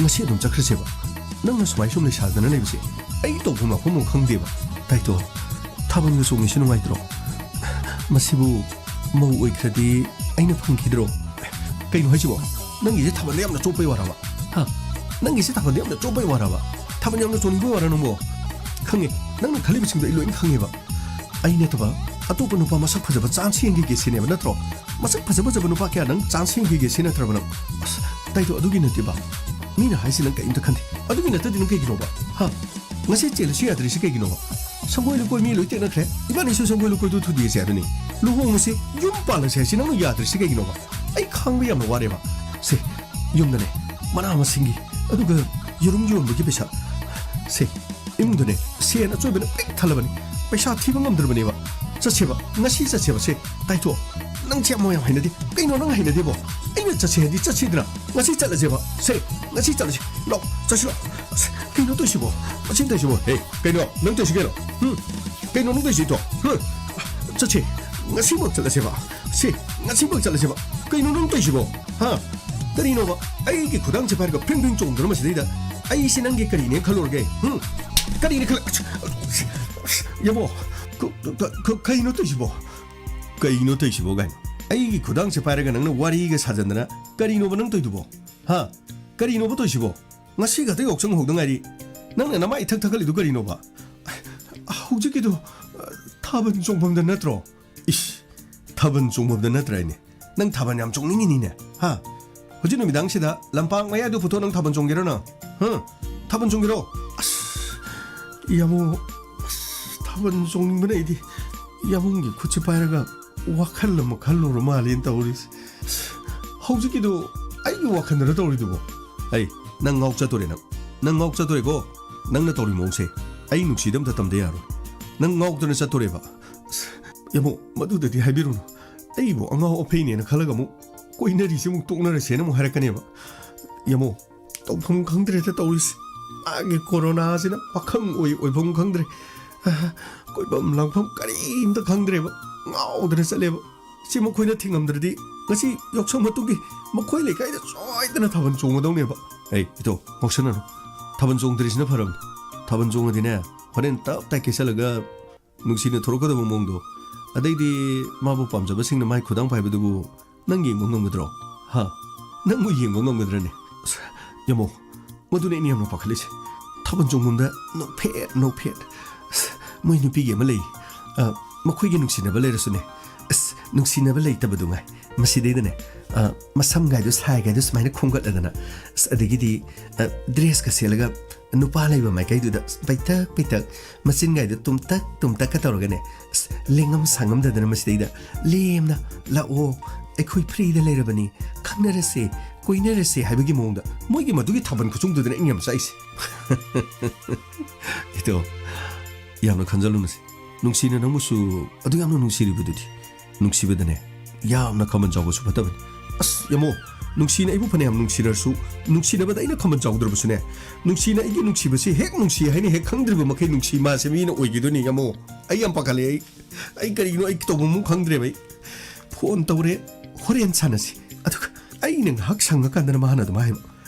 ꯉꯁꯤ ꯑꯗꯨꯝ ꯆꯠꯈ꯭ꯔꯁꯦꯕ ꯅꯪꯅ ꯁꯨꯃꯥꯏ ꯁꯨꯝ ꯂꯩꯁꯥꯗꯅ ꯂꯩꯕꯁꯦ ꯑꯩ ꯇꯧꯐꯝ ꯂꯥꯛꯐꯝ ꯑꯃ ꯈꯪꯗꯦꯕ ꯇꯥꯏꯇꯣ ꯊꯥꯕꯜꯒ ꯆꯣꯡꯉꯤꯁꯤ ꯅꯨꯡꯉꯥꯏꯇ꯭ꯔꯣ ꯃꯁꯤꯕꯨ ꯃꯧ ꯑꯣꯏꯈ꯭ꯔꯗꯤ ꯑꯩꯅ ꯐꯪꯈꯤꯗ꯭ꯔꯣ ꯀꯩꯅꯣ ꯍꯥꯏꯁꯤꯕꯣ ꯅꯪꯒꯤꯁꯦ ꯊꯥꯕꯜꯗ ꯌꯥꯝꯅ ꯆꯣꯞꯄꯩ ꯋꯥꯔꯕ ꯅꯪꯒꯤꯁꯦ ꯊꯥꯕꯜꯗ ꯌꯥꯝꯅ ꯆꯣꯞꯄꯩ ꯋꯥꯔꯕ ꯊꯥꯕꯜ ꯌꯥꯝꯅ ꯆꯣꯡꯅꯤꯡꯕꯩ ꯋꯥꯔ ꯅꯪꯕꯣ ꯈꯪꯉꯦ ꯅꯪꯅ ꯈꯜꯂꯤꯕꯁꯤꯡꯗꯣ ꯑꯩ ꯂꯣꯏꯅ ꯈꯪꯉꯦꯕ ꯑꯩ ꯅꯠꯇꯕ ꯑꯇꯣꯞꯄ ꯅꯨꯄꯥ ꯃꯁꯛ ꯐꯖꯕ ꯆꯥꯟꯁ ꯌꯦꯡꯈꯤꯒꯦ ꯁꯤꯅꯦꯕ ꯅꯠꯇ꯭ꯔꯣ ꯃꯁꯛ ꯐꯖꯕ ꯅꯨꯄꯥ ꯀꯌꯥ ꯅꯪ ꯆꯥꯟꯁ ꯌꯦꯡꯈꯤꯒꯦ ꯁꯤ ꯅꯠꯇ꯭ꯔꯕ ꯅꯪ ꯑꯁ ꯇꯥꯏꯗꯣ ꯑꯗꯨꯒꯤ ꯅꯠꯇꯦꯕ ꯃꯤꯅ ꯍꯥꯏꯁꯤ ꯅꯪ ꯀꯩꯝꯇ ꯈꯟꯗꯦ ꯑꯗꯨꯒꯤ ꯅꯠꯇꯗꯤ ꯅꯪ ꯀꯩꯒꯤꯅꯣꯕ ꯉꯁꯤ ꯆꯦꯜꯂꯁꯨ ꯌꯥꯗ꯭ꯔꯤꯁꯤ ꯀꯩꯒꯤꯅꯣꯕ ꯁꯪꯒꯣꯏ ꯂꯨꯀꯣꯏ ꯃꯤ ꯂꯣꯏ ꯇꯦꯛꯅꯈ꯭ꯔꯦ ꯏꯕꯥꯅꯤꯁꯨ ꯁꯪꯒꯣꯏ ꯂꯨꯀꯣꯏꯗꯨ ꯊꯨꯗꯦꯛꯁꯦ ꯍꯥꯏꯕꯅꯤ ꯂꯨꯍꯣꯡꯉꯁꯤ ꯌꯨꯝ ꯄꯥꯜꯂꯁꯦ ꯍꯥꯏꯁꯤ ꯅꯪꯅ ꯌꯥꯗ꯭ꯔꯤꯁꯤ ꯀꯩꯒꯤꯅꯣꯕ ꯑꯩ ꯈꯥꯡꯕ ꯌꯥꯝꯅ ꯋꯥꯔꯦꯕ ꯁꯦ ꯌꯨꯝꯗꯅꯦ ꯃꯅꯥ ꯃꯁꯤꯡꯒꯤ ꯑꯗꯨꯒ ꯌꯦꯔꯨꯝ ꯌꯣꯟꯕꯒꯤ ꯄꯩꯁా ꯁꯦ ꯏꯃꯨꯡꯗꯅꯦ ꯁꯦꯟ ꯑꯆꯣꯏꯕꯅ ꯄꯤꯛ ꯊꯜꯂꯕꯅꯤ ꯄꯩꯁꯥ ꯊꯤꯕ ꯉꯝꯗ꯭ꯔꯕꯅꯦꯕ ꯆꯠꯁꯦꯕ ꯉꯁꯤ ꯆꯠꯁꯦꯕ ꯁꯦ ꯇꯥꯏꯊꯣ ꯅꯪ ꯌꯥꯝ ꯍꯩꯅꯗꯦ ꯀꯩꯅꯣ ꯅꯪ ꯍꯩꯅꯗꯦꯕꯣ ꯑꯩꯅ ꯆꯠꯁꯦ ꯍꯥꯏꯗꯤ ꯆꯠꯁꯤꯗꯅ ꯉꯁꯤ ꯆꯠꯂꯁꯦꯕ ꯁꯦ ꯉꯁꯤ ꯆꯠꯂꯁꯤ ꯂꯥꯛ ꯆꯠꯁꯤ ꯂꯥꯛ ꯀꯩꯅꯣ ꯇꯧꯏꯁꯤꯕꯣ ꯃꯁꯤ ꯇꯧꯏꯁꯤꯕꯣ ꯍꯦ ꯀꯩꯅꯣ ꯅꯪ ꯇꯧꯏꯁꯤ ꯀꯩꯅꯣ ꯀꯩꯅꯣ ꯅꯪ ꯇꯧꯏꯁꯤꯗꯣ ꯆꯠꯁꯦ ꯉꯁꯤꯃꯛ ꯆꯠꯂꯁꯦꯕ ꯁꯦ ꯉꯁꯤꯃꯛ ꯆꯠꯂꯁꯦꯕ ꯀꯩꯅꯣ ꯅꯪ ꯇꯧꯏꯁꯤꯕꯣ ꯀꯔꯤꯅꯣꯕ ꯑꯩꯒꯤ ꯈꯨꯗꯥꯡꯁꯦ ꯄꯥꯏꯔꯒ ꯐ꯭ꯔꯤꯡ ꯐ꯭ꯔꯤꯡ ꯆꯣꯡꯗꯅ ꯃꯁꯤꯗꯩꯗ ꯑꯩꯁꯤ ꯅꯪꯒꯤ ꯀꯔꯤꯅꯦ ꯈꯜꯂꯨꯔꯒꯦ ꯀꯔꯤꯅꯦ ꯌꯥꯕꯣ ꯀꯩꯅꯣ ꯇꯧꯏꯁꯤꯕꯣ ꯀꯩꯅꯣ ꯇꯧꯏꯁꯤꯕꯣ ꯀꯥꯏꯅ ꯑꯩꯒꯤ ꯈꯨꯗꯥꯡꯁꯦ ꯄꯥꯏꯔꯒ ꯅꯪꯅ ꯋꯥꯔꯤꯒ ꯁꯥꯖꯟꯗꯅ ꯀꯔꯤꯅꯣꯕ ꯅꯪ ꯇꯧꯏꯗꯨꯕꯣ ꯀꯔꯤꯅꯣꯕ ꯇꯧꯏꯁꯤꯕꯣ ꯉꯁꯤ ꯈꯛꯇ ꯌꯥꯎꯁꯪ ꯍꯧꯗ ꯉꯥꯏꯔꯤ ꯅꯪꯅ ꯅꯃꯥꯏ ꯏꯊꯛ ꯊꯛꯀꯠꯂꯤꯗꯨ ꯀꯔꯤꯅꯣꯕ ꯍꯧꯖꯤꯛꯀꯤꯗꯣ ꯊꯥꯕꯜ ꯆꯣꯡꯐꯝꯗ ꯅꯠꯇ꯭ꯔꯣ 이씨 타번 종법도 너트라이네 능 타번 얌 종닝이니네 하 호주 놈이당시다 람빵 마야도 부터 능 타번 종게로나 타번 종게로 야모 타번 종닝분에 이디 야몽기 쿠치 파이라가 와칼로 뭐 칼로로 말린다 우리 호주기도 아이고 와칸으로 떠오리두고 아이 난 ngọc 자도래나 난 ngọc 자도래고 낭나 떠오리 몽세 아이 눅시덤 다 담대야로 난 ngọc 자도래 자도래봐 야모 마두데디 하이비루노 아이고 앙아오 오페이니나 칼라가모 꼬이너리시 목 똥나라시에나 뭐 하랄까니야마 야모 똥풍 강들에다 떠오리시 아게 코로나시나 박항 오이봉 강들에 꼬이범 랑펌 까림다 강들에봐 ngau드네 쌀레봐 시모 코이나 팅엄들디 ngasi 역성 마뚜기 뭐 코이 레카이다 쪼이드나 타번 종어동네봐 에이 이도 혹시나노 타번 종들이시나 바람 타번 종어디네 호렌 따따게 살라가 눅시네 토로거다 몽몽도 아데이디 마부 빰자바 싱나 마이 쿠당 파이브두고 낭기 몽몽거드로 하 낭무 이행몽몽거드라네 야모 모두네 니암노 파칼리시 타번 종문다 노페 모이 누피게 말레이 마코이게 눅시네 발레르스네 ꯅꯨꯡꯁꯤꯅꯕ ꯂꯩꯇꯕꯗꯨ ꯉꯥꯏ ꯃꯁꯤꯗꯩꯗꯅꯦ ꯃꯁꯝꯒꯥꯏꯗꯣ ꯁꯥꯏꯒꯥꯏꯗꯣ ꯁꯨꯃꯥꯏꯅ ꯈꯣꯡꯒꯠꯂꯗꯅ ꯑꯗꯒꯤꯗꯤ ꯗ꯭ꯔꯦꯁꯀ ꯁꯦꯠꯂꯒ ꯅꯨꯄꯥ ꯂꯩꯕ ꯃꯥꯏꯀꯩꯗꯨꯗ ꯄꯩꯇꯛ ꯄꯩꯇꯛ ꯃꯆꯤꯟꯒꯥꯏꯗꯣ ꯇꯨꯝꯇꯛ ꯇꯨꯝꯇꯛꯀ ꯇꯧꯔꯒꯅꯦ ꯂꯦꯡꯉꯝ ꯁꯥꯡꯉꯝꯗꯗꯅ ꯃꯁꯤꯗꯩꯗ ꯂꯦꯝꯅ ꯂꯥꯛꯑꯣ ꯑꯩꯈꯣꯏ ꯐ꯭ꯔꯤꯗ ꯂꯩꯔꯕꯅꯤ ꯈꯪꯅꯔꯁꯦ ꯀꯣꯏꯅꯔꯁꯦ ꯍꯥꯏꯕꯒꯤ ꯃꯑꯣꯡꯗ ꯃꯣꯏꯒꯤ ꯃꯗꯨꯒꯤ ꯊꯥꯕꯜ ꯈꯨꯆꯨꯡꯗꯨꯗꯅ ꯑꯩ ꯌꯥꯝ ꯆꯥꯏꯁꯦ ꯏꯇꯣ ꯌꯥꯝꯅ ꯈꯟꯖꯜꯂꯨꯅꯁꯦ ꯅꯨꯡꯁꯤꯅ ꯅꯪꯕꯨꯁꯨ ꯑꯗꯨ ꯌꯥꯝꯅ ꯅꯨꯡꯁꯤꯔꯤꯕꯗꯨꯗꯤ ꯅꯨꯡꯁꯤꯕꯗꯅꯦ ꯌꯥꯝꯅ ꯈꯃꯟ ꯆꯥꯎꯕꯁꯨ ꯐꯠꯇꯕꯅꯤ ꯌꯥꯝꯃꯣ ꯅꯨꯡꯁꯤꯅ ꯑꯩꯕꯨ ꯐꯅꯌꯥꯝ ꯅꯨꯡꯁꯤꯔꯁꯨ ꯅꯨꯡꯁꯤꯅꯕꯗ ꯑꯩꯅ ꯈꯃꯟ ꯆꯥꯎꯗ꯭ꯔꯕꯁꯨꯅꯦ ꯅꯨꯡꯁꯤꯅ ꯑꯩꯒꯤ ꯅꯨꯡꯁꯤꯕꯁꯤ ꯍꯦꯛ ꯅꯨꯡꯁꯤ ꯍꯥꯏꯅ ꯍꯦꯛ ꯈꯪꯗ꯭ꯔꯤꯕ ꯃꯈꯩ ꯅꯨꯡꯁꯤ ꯃꯥꯁꯦ ꯃꯤꯅ ꯑꯣꯏꯈꯤꯗꯣꯏꯅꯤ ꯌꯥꯝꯃꯣ ꯑꯩ ꯌꯥꯝ ꯄꯥꯈꯠꯂꯦ ꯑꯩ ꯀꯔꯤꯅꯣ ꯑꯩ ꯇꯧꯐꯝ ꯈꯪꯗ꯭ꯔꯦꯕ ꯑꯩ ꯐꯣꯟ ꯇꯧꯔꯦ ꯍꯣꯔꯦꯟ ꯁꯥꯟꯅꯁꯤ ꯑꯗꯨꯒ ꯑꯩꯅ ꯉꯥꯏꯍꯥꯛ ꯁꯪꯉꯀꯥꯟꯗꯅ ꯃꯥꯅ ꯑꯗꯨꯝ ꯍꯥꯏꯕ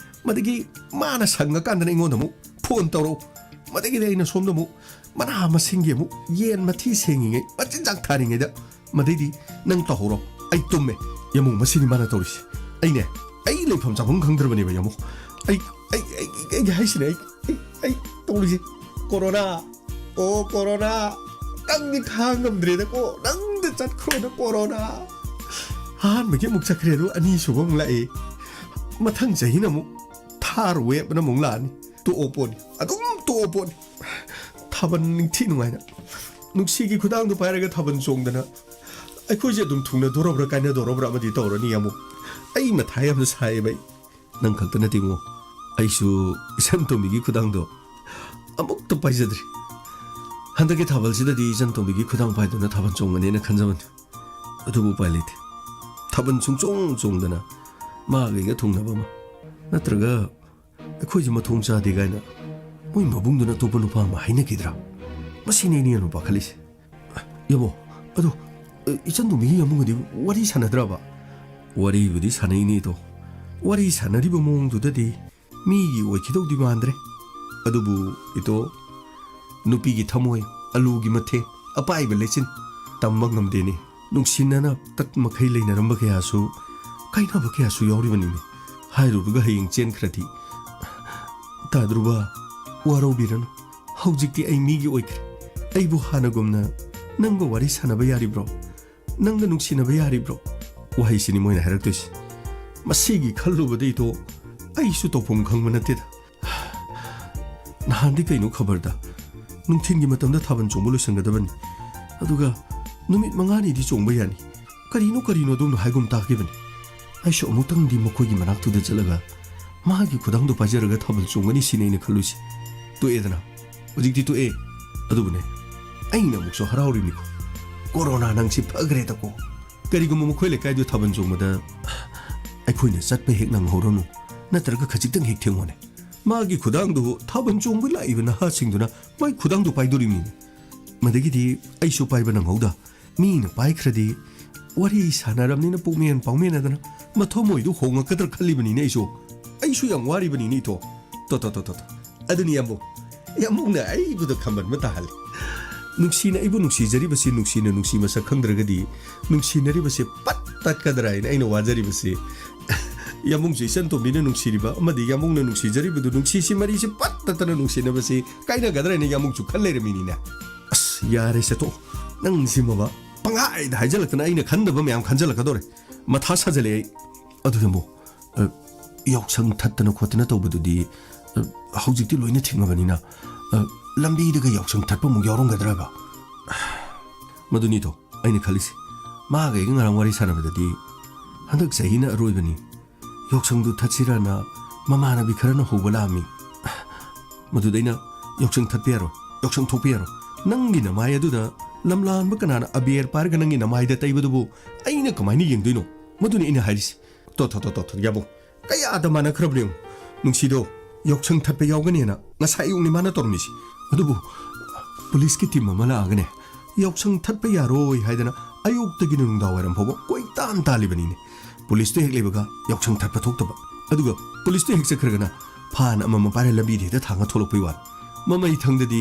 ꯃꯗꯒꯤ ꯃꯥꯅ ꯁꯪꯉꯀꯥꯟꯗꯅ ꯑꯩꯉꯣꯟꯗ ꯑꯃꯨꯛ ꯐꯣꯟ ꯇꯧꯔꯛꯎ ꯃꯗꯒꯤꯗꯤ ꯑꯩꯅ ꯁꯣꯝꯗ ꯑꯃꯨꯛ ꯃꯅꯥ ꯃꯁꯤꯡꯒꯤ ꯑꯃꯨꯛ ꯌꯦꯟ ꯃꯊꯤ ꯁꯦꯡꯉꯤꯉꯩ ꯃꯆꯤꯟꯖꯥꯛ ꯊꯥꯔꯤꯉꯩꯗ ꯃꯗꯩꯗꯤ ꯅꯪ ꯇꯧꯍꯧꯔꯣ ꯑꯩ ꯇꯨꯝꯃꯦ ꯌꯥꯝꯃꯨ ꯃꯁꯤꯅꯤ ꯃꯥꯅ ꯇꯧꯔꯤꯁꯦ ꯑꯩꯅꯦ ꯑꯩ ꯂꯩꯐꯝ ꯆꯥꯐꯝ ꯈꯪꯗ꯭ꯔꯕꯅꯦꯕ ꯌꯥꯝꯃꯨ ꯑꯩꯒꯤ ꯍꯥꯏꯁꯤꯅꯦ ꯑꯩ ꯇꯧꯔꯤꯁꯦ ꯀꯣꯔꯣꯅꯥ ꯑꯣ ꯀꯣꯔꯣꯅꯥ ꯅꯪꯗꯤ ꯈꯥꯡꯉꯝꯗ꯭ꯔꯦꯗꯀꯣ ꯅꯪꯗ ꯆꯠꯈ꯭ꯔꯣꯅ ꯀꯣꯔꯣꯅꯥ ꯑꯍꯥꯟꯕꯒꯤ ꯑꯃꯨꯛ ꯆꯠꯈ꯭ꯔꯦ ꯑꯗꯨ ꯑꯅꯤꯁꯨꯕ ꯑꯃꯨꯛ ꯂꯥꯛꯑꯦ ꯃꯊꯪ ꯆꯍꯤꯅ ꯑꯃꯨꯛ ꯊꯥꯔ ꯋꯦꯕꯅ ꯑꯃꯨꯛ ꯂꯥꯛꯑꯅꯤ ꯇꯣꯛꯑꯣ ꯄꯣꯠꯅꯤ ꯑꯗꯨꯝ ꯇꯣꯛꯑꯣ ꯄꯣꯠꯅꯤ ꯊꯥꯕꯜ ꯅꯤꯡꯊꯤ ꯅꯨꯡꯉꯥꯏꯅ ꯅꯨꯡꯁꯤꯒꯤ ꯈꯨꯗꯥꯡꯗꯣ ꯄꯥꯏꯔꯒ ꯊꯥꯕꯜ ꯆꯣꯡꯗꯅ ꯑꯩꯈꯣꯏꯁꯦ ꯑꯗꯨꯝ ꯊꯨꯡꯅꯗꯣꯔꯕ꯭ꯔꯥ ꯀꯥꯏꯅꯗꯣꯔꯕ꯭ꯔꯥ ꯑꯃꯗꯤ ꯇꯧꯔꯅꯤ ꯑꯃꯨꯛ ꯑꯩ ꯃꯊꯥ ꯌꯥꯝꯅ ꯁꯥꯏꯌꯦꯕ ꯅꯪ ꯈꯛꯇ ꯅꯠꯇꯦꯉꯣ ꯑꯩꯁꯨ ꯏꯆꯟ ꯇꯣꯝꯕꯤꯒꯤ ꯈꯨꯗꯥꯡꯗꯣ ꯑꯃꯨꯛꯇ ꯄꯥꯏꯖꯗ꯭ꯔꯤ ꯍꯟꯗꯛꯀꯤ ꯊꯥꯕꯜꯁꯤꯗꯗꯤ ꯏꯆꯟ ꯇꯣꯝꯕꯤꯒꯤ ꯈꯨꯗꯥꯡ ꯄꯥꯏꯗꯨꯅ ꯊꯥꯕꯜ ꯆꯣꯡꯒꯅꯦꯅ ꯈꯟꯖꯕꯅꯤ ꯑꯗꯨꯕꯨ ꯎꯄꯥꯏ ꯂꯩꯇꯦ ꯊꯥꯕꯜ ꯁꯨꯡꯆꯣꯡ ꯆꯣꯡꯗꯅ ꯃꯥꯒꯩꯒ ꯊꯨꯡꯅꯕ ꯑꯃ ꯅꯠꯇ꯭ꯔꯒ ꯑꯩꯈꯣꯏꯁꯦ ꯃꯊꯣꯡ ꯆꯥꯗꯦ ꯀꯥꯏꯅ ꯃꯣꯏ ꯃꯕꯨꯡꯗꯨꯅ ꯑꯇꯣꯞꯄ ꯅꯨꯄꯥ ꯑꯃ ꯍꯥꯏꯅꯈꯤꯗ꯭ꯔꯥ ꯃꯁꯤꯅꯦ ꯑꯩꯅ ꯌꯥꯝꯅ ꯄꯥꯈꯠꯂꯤꯁꯦ ꯌꯥꯝꯃꯣ ꯑꯗꯣ ꯏꯆꯟ ꯇꯣꯝꯕꯤꯒꯤ ꯌꯥꯝꯃꯨꯒꯗꯤ ꯋꯥꯔꯤ ꯁꯥꯟꯅꯗ꯭ꯔꯕ ꯋꯥꯔꯤꯕꯨꯗꯤ ꯁꯥꯟꯅꯩꯅꯦꯗꯣ ꯋꯥꯔꯤ ꯁꯥꯟꯅꯔꯤꯕ ꯃꯑꯣꯡꯗꯨꯗꯗꯤ ꯃꯤꯒꯤ ꯑꯣꯏꯈꯤꯗꯧꯗꯤ ꯃꯥꯟꯗ꯭ꯔꯦ ꯑꯗꯨꯕꯨ ꯏꯇꯣ ꯅꯨꯄꯤꯒꯤ ꯊꯃꯣꯏ ꯑꯂꯨꯒꯤ ꯃꯊꯦ ꯑꯄꯥꯏꯕ ꯂꯩꯆꯤꯟ ꯇꯝꯕ ꯉꯝꯗꯦꯅꯦ ꯅꯨꯡꯁꯤꯅꯅ ꯇꯠ ꯃꯈꯩ ꯂꯩꯅꯔꯝꯕ ꯀꯌꯥꯁꯨ ꯀꯥꯏꯅꯕ ꯀꯌꯥꯁꯨ ꯌꯥꯎꯔꯤꯕꯅꯤꯅꯦ ꯍꯥꯏꯔꯨꯔꯒ ꯍꯌꯦꯡ ꯆꯦꯟꯈ꯭ꯔꯗꯤ ꯇꯥꯗ꯭ꯔꯨꯕ ꯋꯥꯔꯧꯕꯤꯔꯅꯨ ꯍꯧꯖꯤꯛꯇꯤ ꯑꯩ ꯃꯤꯒꯤ ꯑꯣꯏꯈ꯭ꯔꯦ ꯑꯩꯕꯨ ꯍꯥꯟꯅꯒꯨꯝꯅ ꯅꯪꯒ ꯋꯥꯔꯤ ꯁꯥꯟꯅꯕ ꯌꯥꯔꯤꯕ꯭ꯔꯣ ꯅꯪꯒ ꯅꯨꯡꯁꯤꯅꯕ ꯌꯥꯔꯤꯕ꯭ꯔꯣ ꯋꯥꯍꯩꯁꯤꯅꯤ ꯃꯣꯏꯅ ꯍꯥꯏꯔꯛꯇꯣꯏꯁꯤ ꯃꯁꯤꯒꯤ ꯈꯜꯂꯨꯕꯗꯩꯗꯣ ꯑꯩꯁꯨ ꯇꯧꯐꯝ ꯈꯪꯕ ꯅꯠꯇꯦꯗ ꯅꯍꯥꯟꯗꯤ ꯀꯩꯅꯣ ꯈꯕꯔꯗ ꯅꯨꯡꯊꯤꯟꯒꯤ ꯃꯇꯝꯗ ꯊꯥꯕꯜ ꯆꯣꯡꯕ ꯂꯣꯏꯁꯤꯟꯒꯗꯕꯅꯤ ꯑꯗꯨꯒ ꯅꯨꯃꯤꯠ 5ꯅꯤꯗꯤ ꯆꯣꯡꯕ ꯌꯥꯅꯤ ꯀꯔꯤꯅꯣ ꯑꯗꯨꯝ ꯍꯥꯏꯒꯨꯝ ꯇꯥꯈꯤꯕꯅꯤ ꯑꯩꯁꯨ ꯑꯃꯨꯛꯇꯪꯗꯤ ꯃꯈꯣꯏꯒꯤ ꯃꯅꯥꯛꯇꯨꯗ ꯆꯠꯂꯒ ꯃꯥꯒꯤ ꯈꯨꯗꯥꯡꯗꯣ ꯄꯥꯏꯖꯔꯒ ꯊꯥꯕꯜ ꯆꯣꯡꯒꯅꯤ ꯁꯤꯅꯤ ꯑꯩꯅ ꯈꯜꯂꯨꯁꯤ ꯇꯣꯛꯑꯦꯗꯅ ꯍꯧꯖꯤꯛꯇꯤ ꯇꯣꯛꯑꯦ ꯑꯗꯨꯕꯨꯅꯦ ꯑꯩꯅ ꯑꯃꯨꯛꯁꯨ ꯍꯔꯥꯎꯔꯤꯕꯅꯤꯀꯣ ꯀꯣꯔꯣꯅꯥ ꯅꯪꯁꯤ ꯐꯈ꯭ꯔꯦꯗꯀꯣ ꯀꯔꯤꯒꯨꯝꯕ ꯃꯈꯣꯏ ꯂꯩꯀꯥꯏꯗꯨ ꯊꯥꯕꯜ ꯆꯣꯡꯕꯗ ꯑꯩꯈꯣꯏꯅ ꯆꯠꯄ ꯍꯦꯛ ꯅꯪꯍꯧꯔꯅꯨ ꯅꯠꯇ꯭ꯔꯒ ꯈꯖꯤꯛꯇꯪ ꯍꯦꯛ ꯊꯦꯡꯉꯣꯅꯦ ꯃꯥꯒꯤ ꯈꯨꯗꯥꯡꯗꯨ ꯊꯥꯕꯜ ꯆꯣꯡꯕ ꯂꯥꯛꯏꯕ ꯅꯍꯥꯁꯤꯡꯗꯨꯅ ꯃꯥꯒꯤ ꯈꯨꯗꯥꯡꯗꯨ ꯄꯥꯏꯗꯣꯔꯤꯕꯅꯤꯅꯦ ꯃꯗꯒꯤꯗꯤ ꯑꯩꯁꯨ ꯄꯥꯏꯕ ꯅꯪꯍꯧꯗ ꯃꯤꯅ ꯄꯥꯏꯈ꯭ꯔꯗꯤ ꯋꯥꯔꯤ ꯁꯥꯟꯅꯔꯕꯅꯤꯅ ꯄꯨꯛꯃꯦꯟ ꯄꯥꯎꯃꯦꯟꯅꯗꯅ ꯃꯊꯣꯃꯣꯏꯗꯨ ꯍꯣꯡꯉꯛꯀꯗ꯭ꯔꯥ ꯈꯜꯂꯤꯕꯅꯤꯅꯦ ꯑꯩꯁꯨ ꯌꯥꯝ ꯋꯥꯔꯤꯕꯅꯤꯅꯦ ꯏꯊꯣ ꯑꯗꯨꯅꯤ ꯌꯥꯝꯃꯨꯛꯅ ꯑꯩꯕꯨꯗ ꯈꯝꯕꯟꯕ ꯇꯥꯍꯜꯂꯤ ꯅꯨꯡꯁꯤꯅ ꯑꯩꯕꯨ ꯅꯨꯡꯁꯤꯖꯔꯤꯕꯁꯤ ꯅꯨꯡꯁꯤꯅ ꯅꯨꯡꯁꯤ ꯃꯁꯛ ꯈꯪꯗ꯭ꯔꯒꯗꯤ ꯅꯨꯡꯁꯤꯅꯔꯤꯕꯁꯤ ꯄꯠ ꯇꯠꯀꯗ꯭ꯔꯥ ꯍꯥꯏꯅ ꯑꯩꯅ ꯋꯥꯖꯔꯤꯕꯁꯤ ꯌꯥꯝꯃꯨꯡꯁꯨ ꯏꯆꯟ ꯇꯣꯝꯕꯤꯅ ꯅꯨꯡꯁꯤꯔꯤꯕ ꯑꯃꯗꯤ ꯌꯥꯝꯃꯨꯡꯅ ꯅꯨꯡꯁꯤꯖꯔꯤꯕꯗꯨ ꯅꯨꯡꯁꯤꯁꯤ ꯃꯔꯤꯁꯤ ꯄꯠ ꯇꯠꯇꯅ ꯅꯨꯡꯁꯤꯅꯕꯁꯤ ꯀꯥꯏꯅꯒꯗ꯭ꯔꯥ ꯍꯥꯏꯅ ꯌꯥꯝꯃꯨꯡꯁꯨ ꯈꯜ ꯂꯩꯔꯝꯃꯤꯅꯤꯅꯦ ꯌꯥꯔꯦ ꯁꯦꯇꯣ ꯅꯪꯁꯤ ꯃꯕ ꯄꯪꯍꯥꯏꯗ ꯍꯥꯏꯖꯜꯂꯛꯇꯅ ꯑꯩꯅ ꯈꯟꯗꯕ ꯃꯌꯥꯝ ꯈꯟꯖꯜꯂꯛꯀꯗꯧꯔꯦ ꯃꯊꯥ ꯁꯥꯖꯜꯂꯦ ꯑꯩ ꯑꯗꯨ ꯌꯥꯝꯃꯨ ꯌꯥꯎꯁꯪ ꯊꯠꯇꯅ ꯈꯣꯠꯇꯅ ꯇꯧꯕꯗꯨꯗꯤ ꯍꯧꯖꯤꯛꯇꯤ ꯂꯣꯏꯅ ꯊꯤꯡꯉꯕꯅꯤꯅ ꯂꯝꯕꯤꯗꯒ ꯌꯥꯎꯁꯪ ꯊꯠꯄ ꯑꯃꯨꯛ ꯌꯥꯎꯔꯝꯒꯗ꯭ꯔꯕ ꯃꯗꯨꯅꯤꯗꯣ ꯑꯩꯅ ꯈꯜꯂꯤꯁꯤ ꯃꯥꯒ ꯑꯩꯒ ꯉꯔꯥꯡ ꯋꯥꯔꯤ ꯁꯥꯟꯅꯕꯗꯗꯤ ꯍꯟꯗꯛ ꯆꯍꯤꯅ ꯑꯔꯣꯏꯕꯅꯤ ꯌꯥꯎꯁꯪꯗꯨ ꯊꯠꯁꯤꯔꯅ ꯃꯃꯥꯟꯅꯕꯤ ꯈꯔꯅ ꯍꯧꯕ ꯂꯥꯛꯑꯝꯃꯤ ꯃꯗꯨꯗ ꯑꯩꯅ ꯌꯥꯎꯁꯪ ꯊꯠꯄ ꯌꯥꯔꯣꯏ ꯌꯥꯎꯁꯪ ꯊꯣꯛꯄ ꯌꯥꯔꯣꯏ ꯅꯪꯒꯤ ꯅꯃꯥꯏ ꯑꯗꯨꯗ ꯂꯝꯂꯥꯟꯕ ꯀꯅꯥꯅ ꯑꯕꯦꯔ ꯄꯥꯏꯔꯒ ꯅꯪꯒꯤ ꯅꯃꯥꯏꯗ ꯇꯩꯕꯗꯨꯕꯨ ꯑꯩꯅ ꯀꯃꯥꯏꯅ ꯌꯦꯡꯗꯣꯏꯅꯣ ꯃꯗꯨꯅꯤ ꯑꯩꯅ ꯍꯥꯏꯔꯤꯁꯤ ꯌꯥꯕꯣ ꯀꯌꯥꯗ ꯃꯥꯟꯅꯈ꯭ꯔꯕꯅꯤ ꯅꯨꯡꯁꯤꯗꯣ ꯌꯥꯎꯁꯪ ꯊꯠꯄ ꯌꯥꯎꯒꯅꯦꯅ ꯉꯁꯥꯏ ꯑꯌꯨꯛꯅꯤ ꯃꯥꯅ ꯇꯧꯔꯝꯃꯤꯁꯤ ꯑꯗꯨꯕꯨ ꯄꯨꯂꯤꯁꯀꯤ ꯇꯤꯝ ꯑꯃ ꯂꯥꯛꯑꯒꯅꯦ ꯌꯥꯎꯁꯪ ꯊꯠꯄ ꯌꯥꯔꯣꯏ ꯍꯥꯏꯗꯅ ꯑꯌꯨꯛꯇꯒꯤꯅ ꯅꯨꯡꯗꯥꯡꯋꯥꯏꯔꯝ ꯐꯥꯎꯕ ꯀꯣꯏꯇꯥꯟ ꯇꯥꯜꯂꯤꯕꯅꯤꯅꯦ ꯄꯨꯂꯤꯁꯇꯨ ꯍꯦꯛ ꯂꯩꯕꯒ ꯌꯥꯎꯁꯪ ꯊꯠꯄ ꯊꯣꯛꯇꯕ ꯑꯗꯨꯒ ꯄꯨꯂꯤꯁꯇꯨ ꯍꯦꯛ ꯆꯠꯈ꯭ꯔꯒꯅ ꯐꯥꯟ ꯑꯃꯃꯝ ꯄꯥꯏꯔ ꯂꯝꯕꯤꯗ ꯍꯦꯛꯇ ꯊꯥꯡꯉ ꯊꯣꯛꯂꯛꯄꯩ ꯋꯥꯅꯤ ꯃꯃꯩ ꯊꯪꯗꯗꯤ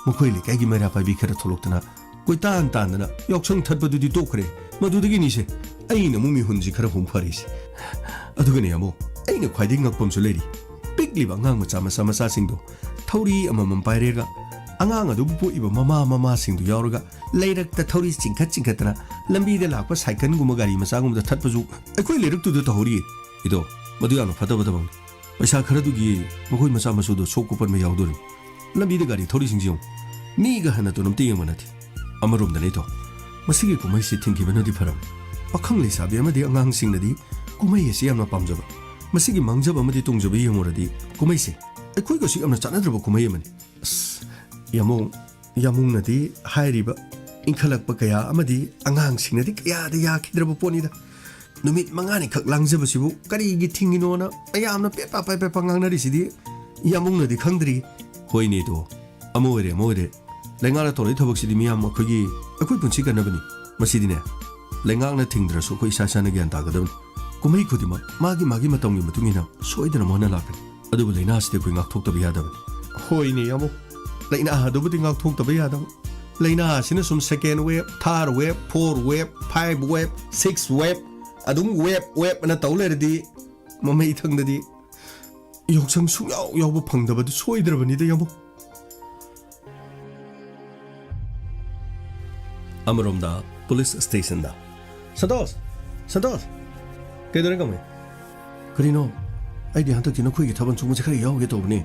ꯃꯈꯣꯏ ꯂꯩꯀꯥꯏꯒꯤ ꯃꯩꯔꯥ ꯄꯥꯏꯕꯤ ꯈꯔ ꯊꯣꯛꯂꯛꯇꯅ ꯀꯣꯏꯇꯥꯟ ꯇꯥꯟꯗꯅ ꯌꯥꯎꯁꯪ ꯊꯠꯄꯗꯨꯗꯤ ꯇꯣꯛꯈ꯭ꯔꯦ ꯃꯗꯨꯗꯒꯤꯅꯤꯁꯦ ꯑꯩꯅ ꯑꯃꯨꯛ ꯃꯤꯍꯨꯟꯁꯤ ꯈꯔ ꯍꯣꯡꯐꯔꯤꯁꯦ ꯑꯗꯨꯒꯅꯦ ꯑꯃꯨꯛ ꯑꯩꯅ ꯈ꯭ꯋꯥꯏꯗꯒꯤ ꯉꯛꯄ ꯑꯃꯁꯨ ꯂꯩꯔꯤ ꯄꯤꯛꯂꯤꯕ ꯑꯉꯥꯡ ꯃꯆꯥꯁꯤꯡꯗꯣ ꯊꯧꯔꯤ ꯑꯃꯃꯝ ꯄꯥꯏꯔꯦꯒ ꯑꯉꯥꯡ ꯑꯗꯨꯕꯨ ꯄꯣꯛꯏꯕ ꯃꯃꯥꯁꯤꯡꯗꯨ ꯌꯥꯎꯔꯒ ꯂꯩꯔꯛꯇ ꯊꯧꯔꯤ ꯆꯤꯡꯈꯠꯇꯅ lambi de lakpa cycle guma gari ma sangum da that pazu akoi lerik tu da hori ido madu yana phata bada bang paisa khara du gi makoi ma sa ma su do sok ko par me yaw do lambi de gari thori sing jong mi ga hana to nam te yamana thi amarum da nei to masigi kumai si thingki bana di pharam pakhang le sabi ama di angang sing na di kumai si amna pamjaba masigi mangjaba ama di tongjaba yamora di kumai si akoi ko si amna chana draba kumai amani yamung na di hairiba inkhalak pa kaya ama di angang sing na di kaya da ya khidraba poni da numit mangani khak langjaba sibu kari gi thingino na ayamna pe pa ngang na ri si di yamung na di khangdri hoini to amoire lengala to le thobak si di miyam akhoi akoi punchi ka nabani masidi ne lengang na thingdra so koi sa na gyan ta gadam kumai khudima magi matam gi matungina soidana mona lakani adu leina site koi ngak thok ta biya da hoini amo leina adu budi ngak thok ta biya da leina sina sum second wave third wave fourth wave 5 wave 6 wave adum wave na tawle di mamai thangda di yoksang sung yaw ba phangda ba du soidra bani da yamo Amaromda police station da Santos kedoren kame karino ai di hanto kino khoi gi thaban chung khari yaw ge to bani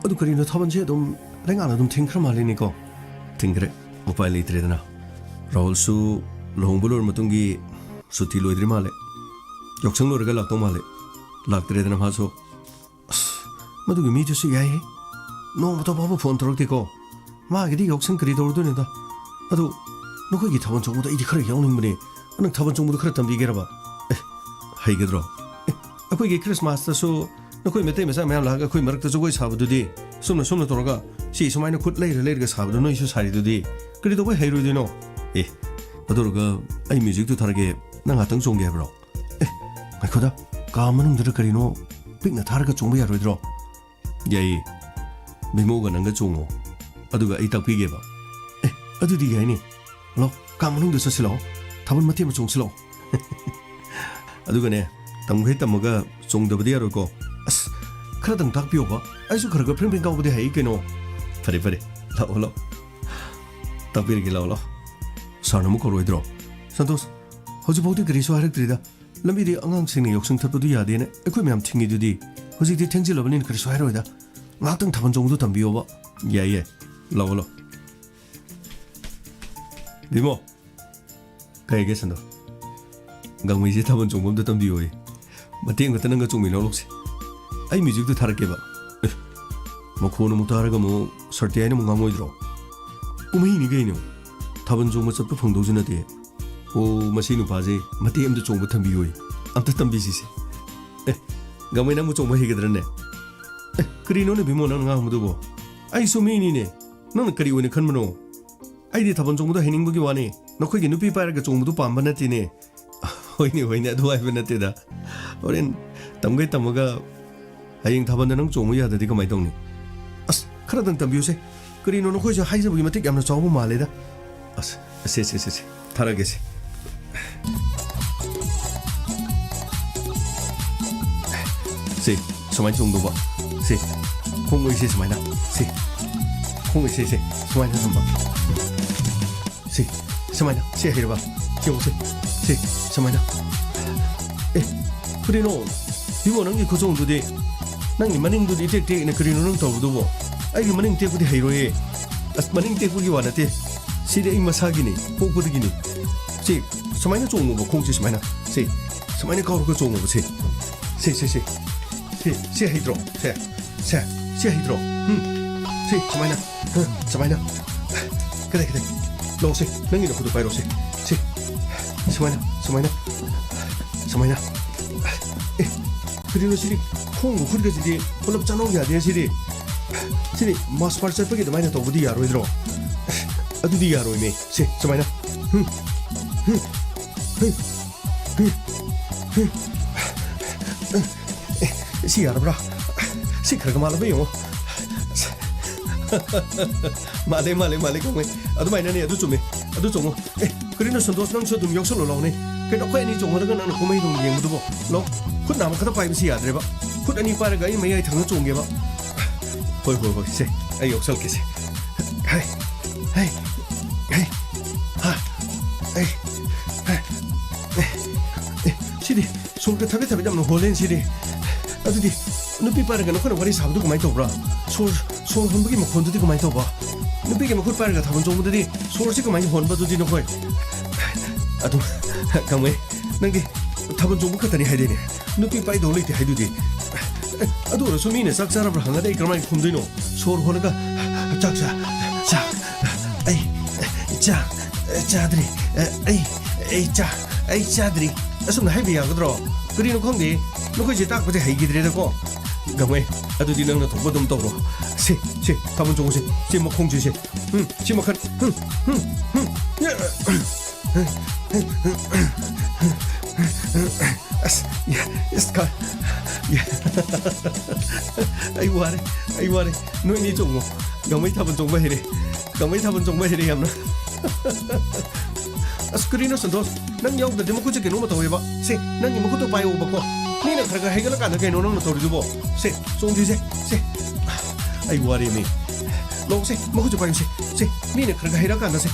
adu karino thaban je dum lenga na dum thingkhra mali ni ko thingre upai le tre dana rahul su lohongbulor matungi suti loidri male yoksang lor ga lakto male lak tre dana ma so madu gi mi ju si yai no to ba phone torok ti ko ma gi di yoksang kari dor do ne da adu 너거기 타번 정보다 이리 그래 영능 분이 너 타번 정보도 그렇단 비게라 봐 하이게드로 아고 이게 크리스마스서 너거기 메테 메사 매라가 거기 머럭도 저거이 사부도디 숨나 돌아가 시 소마이나 굿 레이르가 사부도 너 이슈 사리도디 그래도 왜 해로디노 에 너도가 아이 뮤직도 다르게 나 같은 종게 해버려 에 아이코다 가면은 들을 거리노 빅나 다르가 종부 야로이드로 예이 미모가 난가 종어 아두가 이딱 비게 봐 에 아두디 야이니 로 까무능도 썼을로 답은 맞티 뭐 종슬로 아두가네 담회 담모가 종더버디 하러고 아스 그러던 딱 비오고 아이수 그러고 팽팽 가고디 해 있게노 파리 라올로 딱 비르기 라올로 사람은 거로이드로 산토스 허지 보디 그리소 하락들이다 람비디 안강생의 욕성 탑도 야되네 에코이 맘 튕기두디 허지디 탱질러버린 그리소 하러이다 나등 답은 정도 담비오봐 예예 라올로 Dimo, kayak gitu sendo. Gang musik taban jongom tu tambi oi. Mati yang kata nengah jongmi nolok sih. Ay musik tu tharak keba. Mau kono mau tharak mau serti ayah mau ngamoi dro. Umai ini gini. Taban jong macam tu pengdo jena dia. Oh masih nupa sih. Mati yang tu jong tambi oi. Am tu tambi sih. Gang mana mau jong mahir kedran ne. Kerino ne bimo nang ngam tu bo. Ay sumi ini ne. Nang keriu ne kan mano. 아이디 타번 정도도 해닝 보기 와니 너코기 누피 빠르게 정도도 반반했지니 호이니 아두 아이번했대다 오렌 담게 담어가 아잉 타번는 정무야 되디 그 마이동니 아스 그러던 담비우세 그리노는 호이저 하이저 보기 맞게 암나 저거 말래다 아스 세세세세 타라게세 세 소마이 정도 봐세 홍의 세 소마이나 세 홍의 세 소마이나 좀 봐. 시, 세마이나, 시해봐. 기호세, 시, 세마이나. 그리노, 이거는 이 고정도디, 난 이만행도디 떼떼네 그리노는 더부도고, 아이 이만행 떼고디 해로에, 아스만행 떼고기 와나테, 시대 임마사기니, 복부드기니, 시, 세마이나 종무고 공지 세마이나, 시, 세마이나 가오르고 종무고 시, 시 해드로, 시 해드로, 시, 세마이나, 세마이나, 그래. 로세, 맹이 놓고도 봐요 로세. 시, 스마이나. 그리고 시리 콩고 그리가지디 홀럽 짜놓은 게 아니야 시리. 시리 마스파르 짤빠기도 많이 더 어디 야로 이들어. 어디 야로 이미. 시, 스마이나. 시 알아보라. 시 그러고 말아봐요. 말해 공에 아도 많이 나네 아도 좀해 아도 좀 그리는 선도스 능 저도 역설로 나오네 그래도 괜히 좀 하는 거는 고메이 동 얘기도 뭐로 굿 나무 가다 파이브시 야드레 봐굿 아니 빠르가 이 메이 당은 좋은 게 봐. 호이 세 아 역설 게세 헤이 시디 소르가 타베 타베 잡는 홀렌 시디 아두디 누피 빠르가 너코는 와리 사부도 그만 떠브라 소르 혼부기 뭐 혼두디 그만 떠봐 누피게 뭐 콜빠르가 타본 정도들이 소르지 그만 혼바두디 너코이 아두 강왜 nangi 타본 정도 같다니 해야되네 누피 빠이 돌리티 해두디 아두 소미네 싹사라브 항아다 이 그만 콤드이노 소르 호는가 짝자 자 에이 자 자들이 에이 자 에이 자들이 asum na haibi yagadro kri no khongdi no khoi je tak pate hai gidre ko gamai adu di nang na thok bodum tawro se tabun jong se mo khong je se mo khan as ya ska ya ai ware no ni jong gamai tabun jong ba here yamna askrino santos nang yaw da demo ku je kenu ma tawe ba se nang mo ku to pai o ba ko ni na khara hegala ka na ke no nang to ri bo se song ji se ai wari mi lo se mo ku je pai se ni na khara hegala ka na se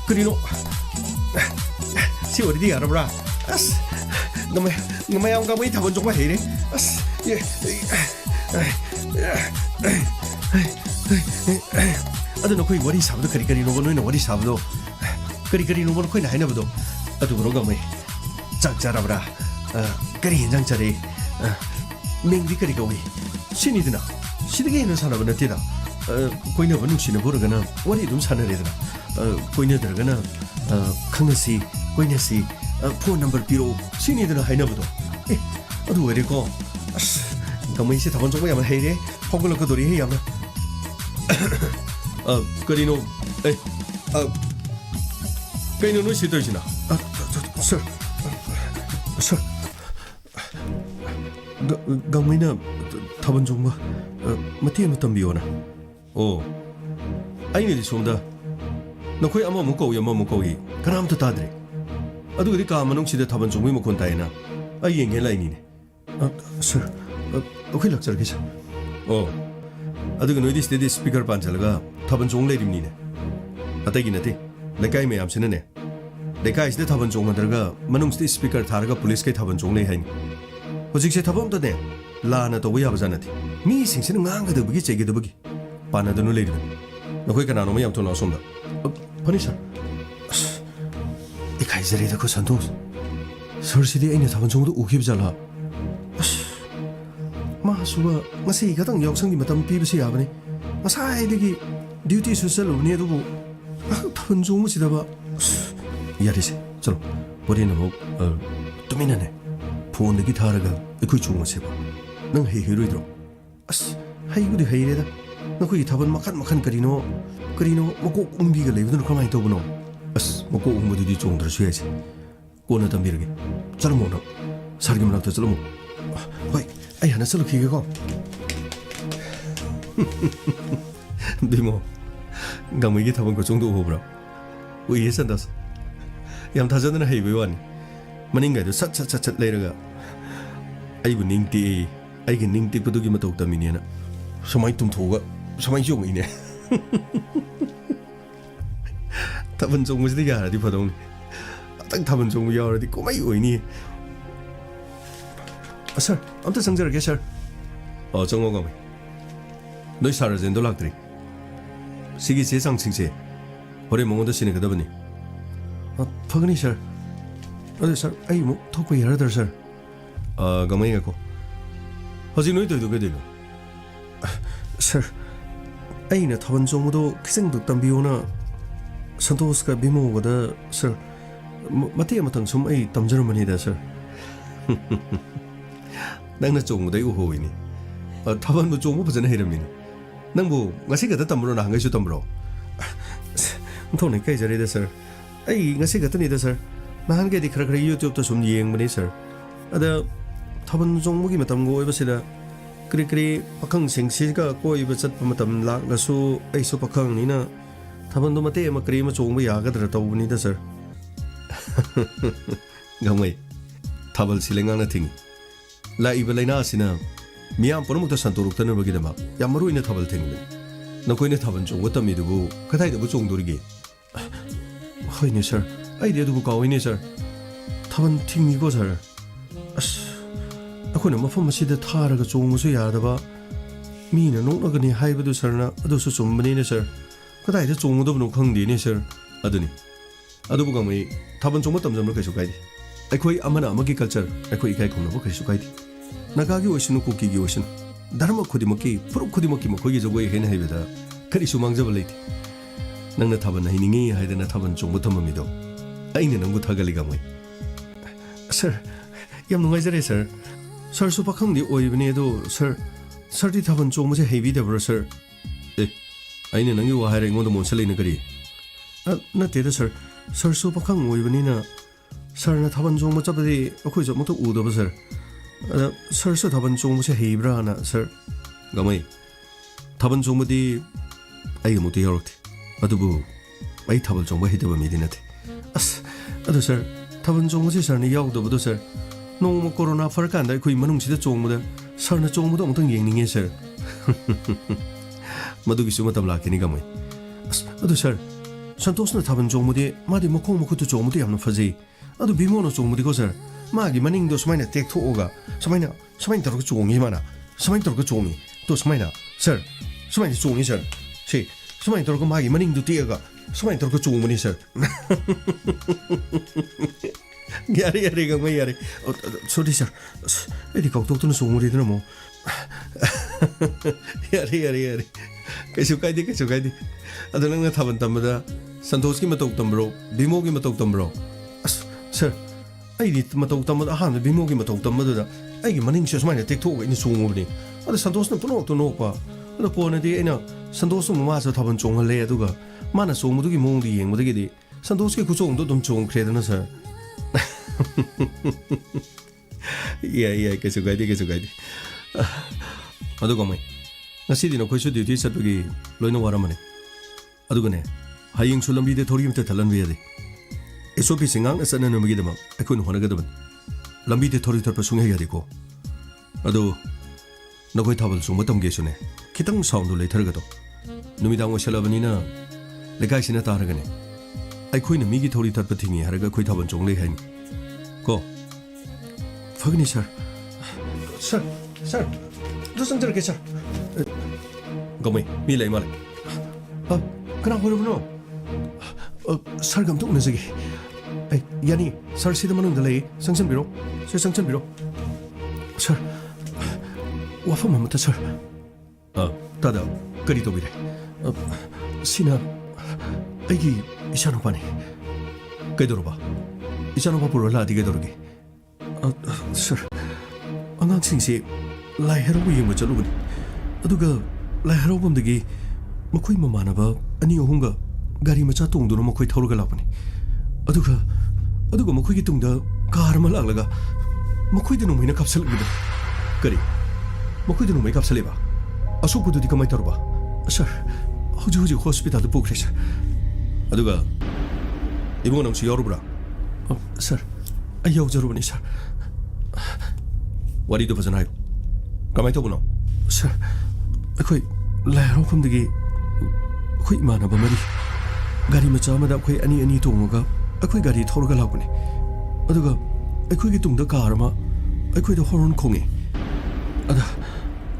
krino si ori di ara bra as ngamai ang gamai thabon jong ba here as ye adu no koi wari sabdo kari no no wari sabdo kari no bon khoi na haina bdo adu bro ga mai chak charabra kari jang chare mengdi kari ga wi sini dina sidige no sana bna tida koina banu sina bor ga na wari dum sana re dina koina dar ga na khangasi koina si phone number piro sini dina haina bdo adu wari ko as ga mai se thabon jong ba yam heire phogol ko dori he yam kari no kay no si to sina sir gamay na taban jong ba mati matam biyo na ay ni di somda nakoy ama mo ko kanam ta tadre adu di ka manong sida taban jong mo kon tay na ay yeng helai ni ne sir okay lakchar ke adu no di steady speaker pan chalaga taban jong le rim ni ne atagi nati lekai me am sinane lekai is de taban jong madarga manung sti speaker tharaga police ke taban jong le hain hojik se thabam ta ne la na to ya bazanati mi sing sin ngang ga de bugi chege de bugi pana de no le rim nokoi kana no me am to na somda panisha lekai zere de ko santos sorsi de ine taban jong do ukib jala ma suba ngasi ga dang yok sang di matam pi bisi ya bani masai de gi duty social ne do taban jong mo sida ba यारिसे चलो बरे न हो तुमिना ने phone दगी थारगा एखुइ chung से ba nang hei hiroi dro as hei gudi hei reda nakoi thaban makhan karino moko umbi ga leibun khamai to buno as moko umbu di chung dra suye kona tambirge chalo mo na sargi mo na to chalo mo hoi ai hana chalo khige ko dimo gamai gi thaban ko chung do ho bra ui yesan das yam thajadana hei bewan maninga do sat leiraga ai bu ningti ai gi ningti pudu gi matok tamini na samai tum thoga samai jong ine taban jong mu diga di phadong tang taban jong ya ra di komai oini sir amta sangjar ge sir jong ngam noi sar jen do lakdri sigi je sang chingse hore mongoda sine ga dabani phagni sir ade sir ai mo thok yara dar sir gamai ga ko hoji noi do ge de sir ai na thaban jong mo do kiseng du tambiyo na santos ka bimo ga da sir mate matang sum ai tamjar mani da sir nang na jong dai u hoi ni thaban mo jong mo bajana heramini nang bu ngasi ga da tamro na hangai su tamro thone kai jare da sir ai ngasi ga tani da sir nahan ge di khara youtube to sum yeng mani sir ada thaban jong mo gi matam go iba sida kri pakhang singsi ga ko iba chat pa matam la ga su ai su pakhang ni na thaban do mate ma kri ma chong ba ya ga dra taw ni da sir gamai thabal silenga na thing la iba laina sina miam pono mukta santoruk tan ba gi da ma yamaru ina thabal thing na koi ne thaban jong wa tami du bu kathai da bu chong dori ge hoi ne sir ai de du bu ka hoi ne sir 타반 팅이고 살 아스 ꯑꯩꯈꯣꯏꯅ ꯃꯐꯝ ꯑꯁꯤꯗ ꯊꯥꯔꯒ ꯆꯣꯡꯕꯁꯨ ꯌꯥꯗꯕ ꯃꯤꯅ ꯅꯣꯛꯅꯒꯅꯤ ꯍꯥꯏꯕꯗꯨ ꯁꯔꯅ ꯑꯗꯨꯁꯨ ꯆꯨꯝꯕꯅꯤꯅꯦ sir ꯀꯗꯥꯏꯗ ꯆꯣꯡꯒꯗꯕꯅꯣ ꯈꯪꯗꯦꯅꯦ ꯁꯔ ꯑꯗꯨꯅꯤ ꯑꯗꯨꯕꯨ ꯒꯥꯡꯃꯩ ꯊꯥꯕꯜ ꯆꯣꯡꯕ ꯇꯝꯖꯕ ꯀꯩꯁꯨ ꯀꯥꯏꯗꯦ ꯑꯩꯈꯣꯏ ꯑꯃꯅ ꯑꯃꯒꯤ ꯀꯜꯆꯔ ꯑꯩꯈꯣꯏ ꯏꯀꯥꯏ ꯈꯨꯝꯅꯕ ꯀꯩꯁꯨ ꯀꯥꯏꯗꯦ ꯅꯥꯒꯥꯒꯤ ꯑꯣꯏꯁꯅꯨ ꯀꯨꯀꯤꯒꯤ ꯑꯣꯏꯁꯅꯨ ꯙꯔꯃ ꯈꯨꯗꯤꯡꯃꯛꯀꯤ ꯐꯨꯔꯨꯞ ꯈꯨꯗꯤꯡꯃꯛꯀꯤ ꯃꯈꯣꯏꯒꯤ ꯖꯒꯣꯏ ꯍꯥꯏꯅ ꯍꯩꯕꯗ ꯀꯔꯤꯁꯨ ꯃꯥꯡꯖꯕ ꯂꯩꯇꯦ ꯅꯪꯅ ꯊꯥꯕꯜ ꯍꯩꯅꯤꯡꯉꯤ ꯍꯥꯏꯗꯅ ꯊꯥꯕꯜ ꯆꯣꯡꯕ ꯊꯝꯃꯝꯃꯤꯗꯣ ꯑꯩꯅ ꯅꯪꯕꯨ ꯊꯥꯒꯠꯂꯤ ꯒꯥꯡꯃꯩ ꯁꯔ ꯌꯥꯝ ꯅꯨꯡꯉꯥꯏꯖꯔꯦ ꯁꯔ ꯁꯔꯁꯨ ꯄꯥꯈꯪꯗꯤ ꯑꯣꯏꯕꯅꯤ ꯑꯗꯣ ꯁꯔꯗꯤ ꯊꯥꯕꯜ ꯆꯣꯡꯕꯁꯦ ꯍꯩꯕꯤꯗꯕ꯭ꯔꯥ ꯁꯔ ꯑꯩꯅ ꯅꯪꯒꯤ ꯋꯥ ꯍꯥꯏꯔ ꯑꯩꯉꯣꯟꯗ ꯃꯣꯟꯁꯜꯂꯤꯅ ꯀꯔꯤ ꯅꯠꯇꯦꯗ ꯁꯔ ꯁꯔꯁꯨ ꯄꯥꯈꯪ ꯑꯣꯏꯕꯅꯤꯅ ꯁꯔꯅ ꯊꯥꯕꯜ ꯆꯣꯡꯕ ꯆꯠꯄꯗꯤ ꯑꯩꯈꯣꯏꯁꯨ ꯑꯃꯨꯛꯇ ꯎꯗꯕ ꯁꯔ ꯑꯗ ꯁꯔꯁꯨ ꯊꯥꯕꯜ ꯆꯣꯡꯕꯁꯦ ꯍꯩꯕ꯭ꯔꯥꯅ ꯁꯔ ꯒꯥꯡꯃꯩ ꯊꯥꯕꯜ ꯆꯣꯡꯕꯗꯤ ꯑꯩ ꯑꯃꯨꯛꯇ ꯌꯥꯎꯔꯛꯇꯦ ꯑꯗꯨꯕꯨ ꯑꯩ ꯊꯥꯕꯜ ꯆꯣꯡꯕ ꯍꯩꯇꯕ ꯃꯤꯗꯤ ꯅꯠꯇꯦ ꯑꯁ ꯑꯗꯨ ꯁꯔ ꯊꯥꯕꯜ ꯆꯣꯡꯕꯁꯦ ꯁꯔꯅ ꯌꯥꯎꯗꯕꯗꯣ ꯁꯔ ꯅꯣꯡꯃ ꯀꯣꯔꯣꯅꯥ ꯐꯔꯀꯥꯟꯗ ꯑꯩꯈꯣꯏ ꯃꯅꯨꯡꯁꯤꯗ ꯆꯣꯡꯕꯗ ꯁꯔꯅ ꯆꯣꯡꯕꯗꯣ ꯑꯃꯨꯛꯇꯪ ꯌꯦꯡꯅꯤꯡꯉꯦ ꯁꯔ ꯃꯗꯨꯒꯤꯁꯨ ꯃꯇꯝ ꯂꯥꯛꯈꯤꯅꯤ ꯒꯥꯡꯃꯩ ꯑꯁ ꯑꯗꯨ ꯁꯔ ꯁꯟꯇꯣꯁꯅ ꯊꯥꯕꯜ ꯆꯣꯡꯕꯗꯤ ꯃꯥꯗꯤ ꯃꯈꯣꯡ ꯃꯈꯨꯠꯇꯨ ꯆꯣꯡꯕꯗꯤ ꯌꯥꯝꯅ ꯐꯖꯩ ꯑꯗꯨ ꯚꯤꯃꯣꯅ ꯆꯣꯡꯕꯗꯤꯀꯣ ꯁꯔ ꯃꯥꯒꯤ ꯃꯅꯤꯡꯗꯣ ꯁꯨꯃꯥꯏꯅ ꯇꯦꯛꯊꯣꯛꯑꯒ ꯁꯨꯃꯥꯏꯅ ꯇꯧꯔꯒ ꯆꯣꯡꯉꯤ ꯃꯥꯅ ꯁꯨꯃꯥꯏꯅ ꯇꯧꯔꯒ ꯆꯣꯡꯉꯤ ꯇꯣ ꯁꯨꯃꯥꯏꯅ ꯁꯔ ꯁꯨꯃꯥꯏꯅ ꯆꯣꯡꯉꯤ ꯁꯔ ꯁꯤ ꯁꯨꯃꯥꯏꯅ ꯇꯧꯔꯒ ꯃꯥꯒꯤ ꯃꯅꯤꯡꯗꯨ ꯇꯦꯛꯑꯒ ꯁꯨꯃꯥꯏꯅ ꯇꯧꯔꯒ ꯆꯣꯡꯕꯅꯤ ꯁꯔ ꯌꯥꯔꯦ ꯌꯥꯔꯦ ꯒꯥꯡꯃꯩ ꯌꯥꯔꯦ ꯁꯣꯔꯤ ꯁꯔ ꯑꯩꯗꯤ ꯀꯥꯎꯊꯣꯛꯇꯨꯅ ꯆꯣꯡꯉꯨꯔꯦꯗꯅ ꯑꯃꯨꯛ ꯌꯥꯔꯦ ꯌꯥꯔꯦ ꯌꯥꯔꯦ ꯀꯩꯁꯨ ꯀꯥꯏꯗꯦ ꯀꯩꯁꯨ ꯀꯥꯏꯗꯦ ꯑꯗꯣ ꯅꯪꯅ ꯊꯥꯕꯜ ꯇꯝꯕꯗ ꯁꯟꯇꯣꯁꯀꯤ ꯃꯇꯧ ꯇꯝꯕ꯭ꯔꯣ ꯚꯤꯃꯣꯒꯤ ꯃꯇꯧ ꯇꯝꯕ꯭ꯔꯣ ꯑꯁ ꯁꯔ ꯑꯩꯗꯤ ꯃꯇꯧ ꯇꯝꯕꯗ ꯑꯍꯥꯟꯕ ꯚꯤꯃꯣꯒꯤ ꯃꯇꯧ ꯇꯝꯕꯗꯨꯗ ꯑꯩꯒꯤ ꯃꯅꯤꯡꯁꯦ ꯁꯨꯃꯥꯏꯅ ꯇꯦꯛꯊꯣꯛꯑꯒ ꯑꯩꯅ ꯆꯣꯡꯉꯨꯕꯅꯤ ꯑꯗꯣ ꯁꯟꯇꯣꯁꯅ ꯄꯨꯅꯣꯛꯇ ꯅꯣꯛꯄ ꯑꯗꯣ ꯀꯣꯟꯅꯗꯤ ꯑꯩꯅ ꯁꯟꯇꯣꯁꯁꯨ ꯃꯃꯥꯁꯨ ꯊꯥꯕꯜ ꯆꯣꯡꯍꯜꯂꯦ ꯑꯗꯨꯒ ꯃꯥꯅ ꯆꯣꯡꯕꯗꯨꯒꯤ ꯃꯑꯣꯡꯗꯣ ꯌꯦꯡꯕꯗꯒꯤꯗꯤ ꯁꯟꯇꯣꯁꯀꯤ ꯈꯨꯆꯣꯡꯗꯣ ꯑꯗꯨꯝ ꯆꯣꯡꯈ꯭ꯔꯦꯗꯅ ꯁꯔ ꯌꯥꯏ ꯌꯥꯏ ꯀꯩꯁꯨ ꯀꯥꯏꯗꯦ ꯀꯩꯁꯨ ꯀꯥꯏꯗꯦ ꯑꯗꯨ ꯒꯥꯡꯃꯩ ꯉꯁꯤꯗꯤ ꯅꯈꯣꯏꯁꯨ ꯗ꯭ꯌꯨꯇꯤ ꯆꯠꯄꯒꯤ ꯂꯣꯏꯅ ꯋꯥꯔꯝꯃꯅꯤ ꯑꯗꯨꯒꯅꯦ ꯍꯌꯦꯡꯁꯨ ꯂꯝꯕꯤꯗ ꯊꯧꯔꯤ ꯑꯃꯇ ꯊꯠꯍꯟꯕ ꯌꯥꯗꯦ SOPꯁꯤ ꯉꯥꯛꯅ ꯆꯠꯅꯅꯕꯒꯤꯗꯃꯛ ꯑꯩꯈꯣꯏꯅ ꯍꯣꯠꯅꯒꯗꯕꯅꯤ ꯂꯝꯕꯤꯗ ꯊꯧꯔꯤ ꯊꯠꯄ ꯁꯨꯡꯌꯥ ꯌꯥꯗꯦꯀꯣ ꯑꯗꯣ ꯅꯈꯣꯏ ꯊꯥꯕꯜ ꯆꯣꯡꯕ ꯇꯝꯒꯦꯁꯨꯅꯦ ꯈꯤꯇꯪ ꯁꯥꯎꯟꯗꯣ ꯂꯩꯊꯔꯒꯗꯣ ꯅꯨꯃꯤꯗꯥꯡ ꯑꯣꯏꯁꯜꯂꯕꯅꯤꯅ ꯂꯩꯀꯥꯏꯁꯤꯅ ꯇꯥꯔꯒꯅꯦ ꯑꯩꯈꯣꯏꯅ ꯃꯤꯒꯤ ꯊꯧꯔꯤ ꯊꯠꯄ ꯊꯤꯡꯉꯤ ꯍꯥꯏꯔꯒ ꯑꯩꯈꯣꯏ ꯊꯥꯕꯜ ꯆꯣꯡꯂꯩ ꯍꯥꯏꯅꯤ ꯀꯣ ꯐꯒꯅꯤ ꯁꯔ ꯑꯗꯨ ꯆꯪꯖꯔꯒꯦ ꯁꯔ ꯒꯥꯡꯃꯩ ꯃꯤ ꯂꯩ ꯃꯥꯜꯂꯦ ꯀꯅꯥ ꯑꯣꯏꯔꯕꯅꯣ ꯁꯔꯒ ꯑꯝꯇ ꯎꯅꯖꯒꯦ ꯌꯥꯅꯤ ꯁꯔ ꯁꯤꯗ ꯃꯅꯨꯡꯗ ꯂꯩ ꯆꯪꯁꯟꯕꯤꯔꯣ ꯁꯔ ꯆꯪꯁꯟꯕꯤꯔꯣ ꯁꯔ ꯋꯥꯐꯝ ꯑꯃꯇ ꯁꯔ ꯇꯥꯗ ꯀꯔꯤ ꯇꯧꯕꯤꯔꯦ ꯁꯤꯅ ꯑꯩꯒꯤ ꯏꯆꯥꯅꯨꯄꯥꯅꯤ ꯀꯩꯗꯧꯔꯕ ꯏꯆꯥꯅꯨꯄꯥ ꯄꯨꯔ ꯂꯥꯛꯑꯗꯤ ꯀꯩꯗꯧꯔꯒꯦ ꯁꯔ ꯑꯉꯥꯡꯁꯤꯡꯁꯤ ꯂꯥꯏ ꯍꯔꯥꯎꯕ ꯌꯦꯡꯕ ꯆꯠꯂꯨꯕꯅꯤ ꯑꯗꯨꯒ ꯂꯥꯏ ꯍꯔꯥꯎꯐꯝꯗꯒꯤ ꯃꯈꯣꯏ ꯃꯃꯥꯟꯅꯕ ꯑꯅꯤ ꯑꯍꯨꯝꯒ ꯒꯥꯔꯤ ꯃꯆꯥ ꯇꯣꯡꯗꯨꯅ ꯃꯈꯣꯏ ꯊꯧꯔꯒ ꯂꯥꯛꯄꯅꯤ ꯑꯗꯨꯒ ꯃꯈꯣꯏꯒꯤ ꯇꯨꯡꯗ ꯀꯥꯔ ꯑꯃ ꯂꯥꯛꯂꯒ ꯃꯈꯣꯏꯗ ꯅꯣꯡꯃꯩꯅ ꯀꯥꯞꯁꯤꯜꯂꯛꯕꯅꯤ ꯀꯔꯤ ꯃꯈꯣꯏꯗ ꯅꯣꯡꯃꯩ ꯀꯥꯞꯁꯤꯜꯂꯦꯕ ꯑꯁꯣꯛꯄꯗꯨꯗꯤ ꯀꯃꯥꯏꯅ ꯇꯧꯔꯕ ꯁꯔ ꯍꯧꯖꯤꯛ ꯍꯣꯁꯄꯤꯇꯥꯜꯗ ꯄꯨꯈ꯭ꯔꯦ ꯁꯔ ꯑꯗꯨꯒ ꯏꯕꯨꯡ ꯅꯪꯁꯨ ꯌꯥꯎꯔꯨꯕ꯭ꯔꯥ ꯁꯔ ꯑꯩ ꯌꯥꯎꯖꯔꯨꯕꯅꯤ ꯁꯔ ꯋꯥꯔꯤꯗꯣ ꯐꯖꯅ ꯍꯥꯏꯌꯨ ꯀꯃꯥꯏꯅ ꯇꯧꯕꯅꯣ ꯁꯔ ꯑꯩꯈꯣꯏ ꯂꯥꯏ ꯍꯔꯥꯎꯐꯝꯗꯒꯤ ꯑꯩꯈꯣꯏ ꯏꯃꯥꯟꯅꯕ ꯃꯔꯤ ꯒꯥꯔꯤ ꯃꯆꯥ ꯑꯃꯗ ꯑꯩꯈꯣꯏ ꯑꯅꯤ ꯇꯣꯡꯉꯒ ꯑꯩꯈꯣꯏ ꯒꯥꯔꯤ ꯊꯧꯔꯒ ꯂꯥꯛꯄꯅꯤ ꯑꯗꯨꯒ ꯑꯩꯈꯣꯏꯒꯤ ꯇꯨꯡꯗ ꯀꯥꯔ ꯑꯃ ꯑꯩꯈꯣꯏꯗ ꯍꯣꯔꯣꯟ ꯈꯣꯡꯉꯦ ꯑꯗ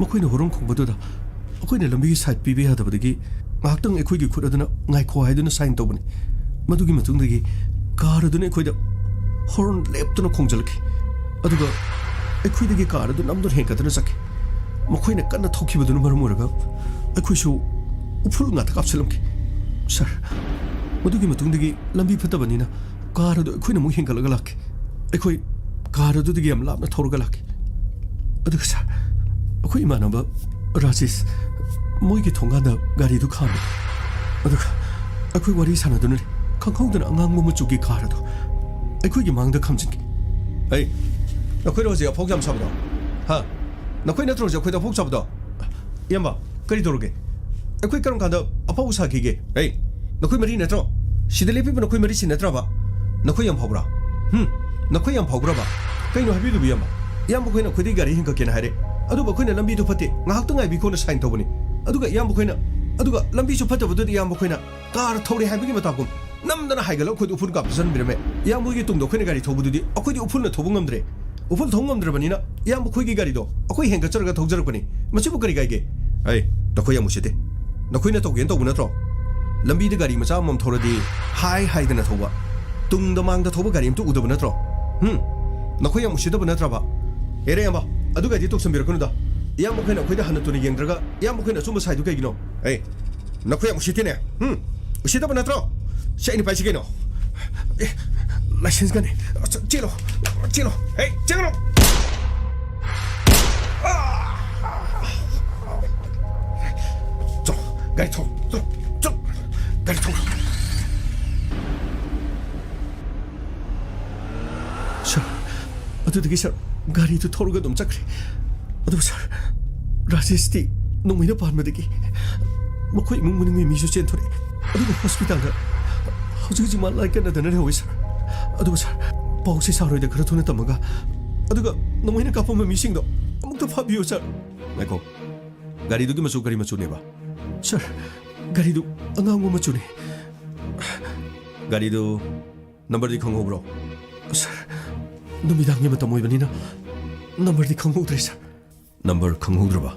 ꯃꯈꯣꯏꯅ ꯍꯣꯔꯣꯟ ꯈꯣꯡꯕꯗꯨꯗ ꯑꯩꯈꯣꯏꯅ ꯂꯝꯕꯤꯒꯤ ꯁꯥꯏꯠ ꯄꯤꯕ ꯌꯥꯗꯕꯗꯒꯤ ꯉꯥꯏꯍꯥꯛꯇꯪ ꯑꯩꯈꯣꯏꯒꯤ ꯈꯨꯠ ꯑꯗꯨꯅ ꯉꯥꯏꯈꯣ ꯍꯥꯏꯗꯨꯅ ꯁꯥꯏꯟ ꯇꯧꯕꯅꯤ ꯃꯗꯨꯒꯤ ꯃꯇꯨꯡꯗꯒꯤ ꯀꯥꯔ ꯑꯗꯨꯅ ꯑꯩꯈꯣꯏꯗ ꯍꯣꯔꯣꯟ ꯂꯦꯞꯇꯨꯅ ꯈꯣꯡꯖꯜꯂꯛꯈꯤ ꯑꯗꯨꯒ ꯑꯩꯈꯣꯏꯗꯒꯤ ꯀꯥꯔ ꯑꯗꯨ ꯅꯝꯗꯨꯅ ꯍꯦꯟꯒꯠꯇꯨꯅ ꯆꯠꯈꯤ ꯃꯈꯣꯏꯅ ꯀꯟꯅ ꯊꯧꯈꯤꯕꯗꯨꯅ ꯃꯔꯝ ꯑꯣꯏꯔꯒ ꯑꯩꯈꯣꯏꯁꯨ ꯎꯐꯨꯜ ꯉꯥꯛꯇ ꯀꯥꯞꯁꯤꯜꯂꯝꯈꯤ ꯁꯔ ꯃꯗꯨꯒꯤ ꯃꯇꯨꯡꯗꯒꯤ ꯂꯝꯕꯤ ꯐꯠꯇꯕꯅꯤꯅ ꯀꯥꯔ ꯑꯗꯨ ꯑꯩꯈꯣꯏꯅ ꯑꯃꯨꯛ ꯍꯦꯟꯒꯠꯂꯒ ꯂꯥꯛꯈꯤ ꯑꯩꯈꯣꯏ ꯀꯥꯔ ꯑꯗꯨꯗꯒꯤ ꯌꯥꯝ ꯂꯥꯞꯅ ꯊꯧꯔꯒ ꯂꯥꯛꯈꯤ ꯑꯗꯨꯒ ꯁꯔ ꯑꯩꯈꯣꯏ ꯏꯃꯥꯟꯅꯕ ꯔꯥꯖꯦꯁ ꯃꯣꯏꯒꯤ ꯊꯣꯡꯒꯥꯟꯗ ꯒꯥꯔꯤꯗꯨ ꯈꯥꯝꯃꯤ ꯑꯗꯨꯒ ꯑꯩꯈꯣꯏ ꯋꯥꯔꯤ ꯁꯥꯟꯅꯗꯨꯅꯅꯤ ꯈꯪꯍꯧꯗꯅ ꯑꯉꯥꯡꯕ ꯃꯆꯨꯒꯤ ꯀꯥꯔ ꯑꯗꯨ ꯑꯩꯈꯣꯏꯒꯤ ꯃꯥꯡꯗ ꯈꯥꯝꯖꯤꯟꯈꯤ ꯅꯈꯣꯏꯅ ꯍꯧꯖꯤꯛ ꯑꯐꯥꯎ ꯌꯥꯝ ꯁꯥꯕꯗꯣ ꯅꯈꯣꯏ ꯅꯠꯇ꯭ꯔꯣ ꯍꯧꯖꯤꯛ ꯑꯩꯈꯣꯏꯗ ꯑꯐꯥꯎ ꯁꯥꯕꯗꯣ ꯏꯌꯥꯝꯕ ꯀꯔꯤ ꯇꯧꯔꯒꯦ ꯑꯩꯈꯣꯏ ꯀꯔꯝ ꯀꯥꯟꯗ ꯑꯐꯥꯎ ꯁꯥꯈꯤꯒꯦ नखोई मरी नत्रो सिदा लेपिब नखोई मरी सिनत्रबा नखोई याम फावरा नखोई याम फावग्रबा कइनो हाबिदु बियामा याम बखोइना खुदि गारी हिंका केना हारे अदु बखोइना लंबी दु फते ngahak tangai bi khona sign tobani aduga yam बखोइना aduga lambi su फतबदु yam बखोइना car थौरे हाबिगि मताकुम 남다나 하이갈로 코디 우픈 갑선 비르메 야 뭐이게 뚱도 코네 가리 도부두디 코디 우픈나 도봉감드레 우픈 동감드르바니나 야 뭐 코이게 가리도 코이 행가 저러가 독저럭거니 마치부 가리가 이게 아이 너 코야 무시대 너 코이나 또 겐도 부나트로 lambi de gari macha mom thoradi hai hai dana thoba tung da mang da thoba gari tu uda banatro na khoyam ushida banatra ba ere yamba adu ga di tok sambir kunu da yam mo khena khoida hanu tuni yengdraga yam mo khena sumba saidu kaigino ei na khoyam ushitine ushida banatro shaini paisi gino license gane chilo chilo hey chilo gari thong gari thong sir adudagi sir gari tu thoruga dum chakre adu sir rajesh ti nomina parmadagi makoi mungmuning mi su chen thore adu hospital da hojigi mal like na dana rewi sir adu sir pause saroi da karathuna tamaga aduga nomina kapama mi sing do amuk ta phabiyo sir nako gari du gi masu gari masu ne ba sir gari du angango machu ne gari du number di khangho bro sir numidang ni matamoi bani na number di khangho dre sir number khangho dra ba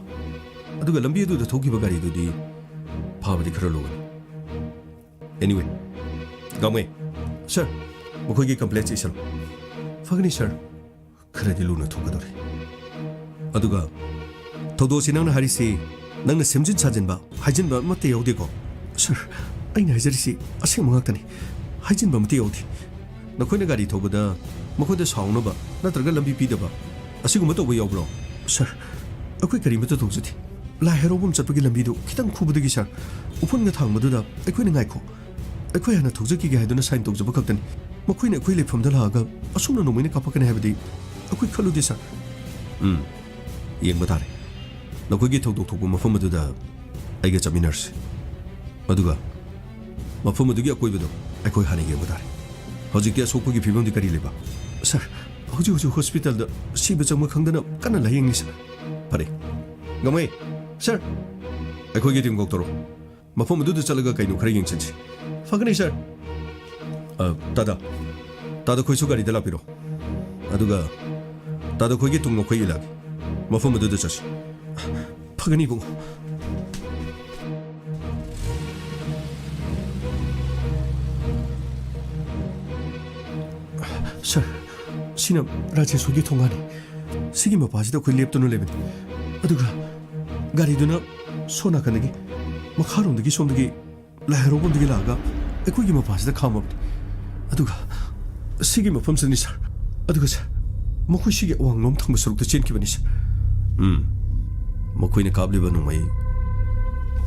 aduga lambi du da thogi ba gari du di phaba di khara lo anyway gamwe sir mokoi gi complaint isal fagni sir khara di lu na thoga dore aduga thodo sinang na hari si nangna semjin chajin ba hajin ba mate yaude ko sir aina hajarisi aseng mangak tani hajin ba mate yaude nakoina gari thobada makoda sauna ba natraga lambi pi da ba asiguma to yau bro sir akoi kari mata thokjuti la herobum chapagi lambi do kitang khubudagi sir upun ga thang maduda akoi na ngai ko akoi hana thokjaki ga haduna sign tokjaba kaktani makoina akoi lefam da laga asumna nomoina kapakane habadi akoi khalu de sir yeng batare नकोगी थौदोक थौबो मफम अदुदा आइगा चमिनर्स अदुगा मफम अदुगी अकोइबदो अकोइ हानि game दारे हजिकि असोकपगी फिबम दि करि लेबा sir हजु hospital the सिबे चंग खंगदना कन लायंगनि sir फरे गमै sir अकोइगे Tim गोक्तरो मफम अदुदा चलगा कइनो खरे यंगछिन फगनि sir S खोइसु गारि दला पिरो अदुगा तादा खोइगे तुंग खोइ लागे मफम अदुदा चसि फगनी बुंग सर सिना राजेश होगी थोंगानी सिगी मपासिदा कोई लेप्तनो लेबन अदुगा गारिदुना सोना कनगी मखारोंदगी सोमदगी लाहेरोबोंदगी लागा एकोगी मपासिदा खामबनी अदुगा सिगी मफमसनि सर अदुगा सर मखोइ सिगी वांगलोम थंग सरुकता चेनखिबनी सर मखोइने काबलिबा नुमै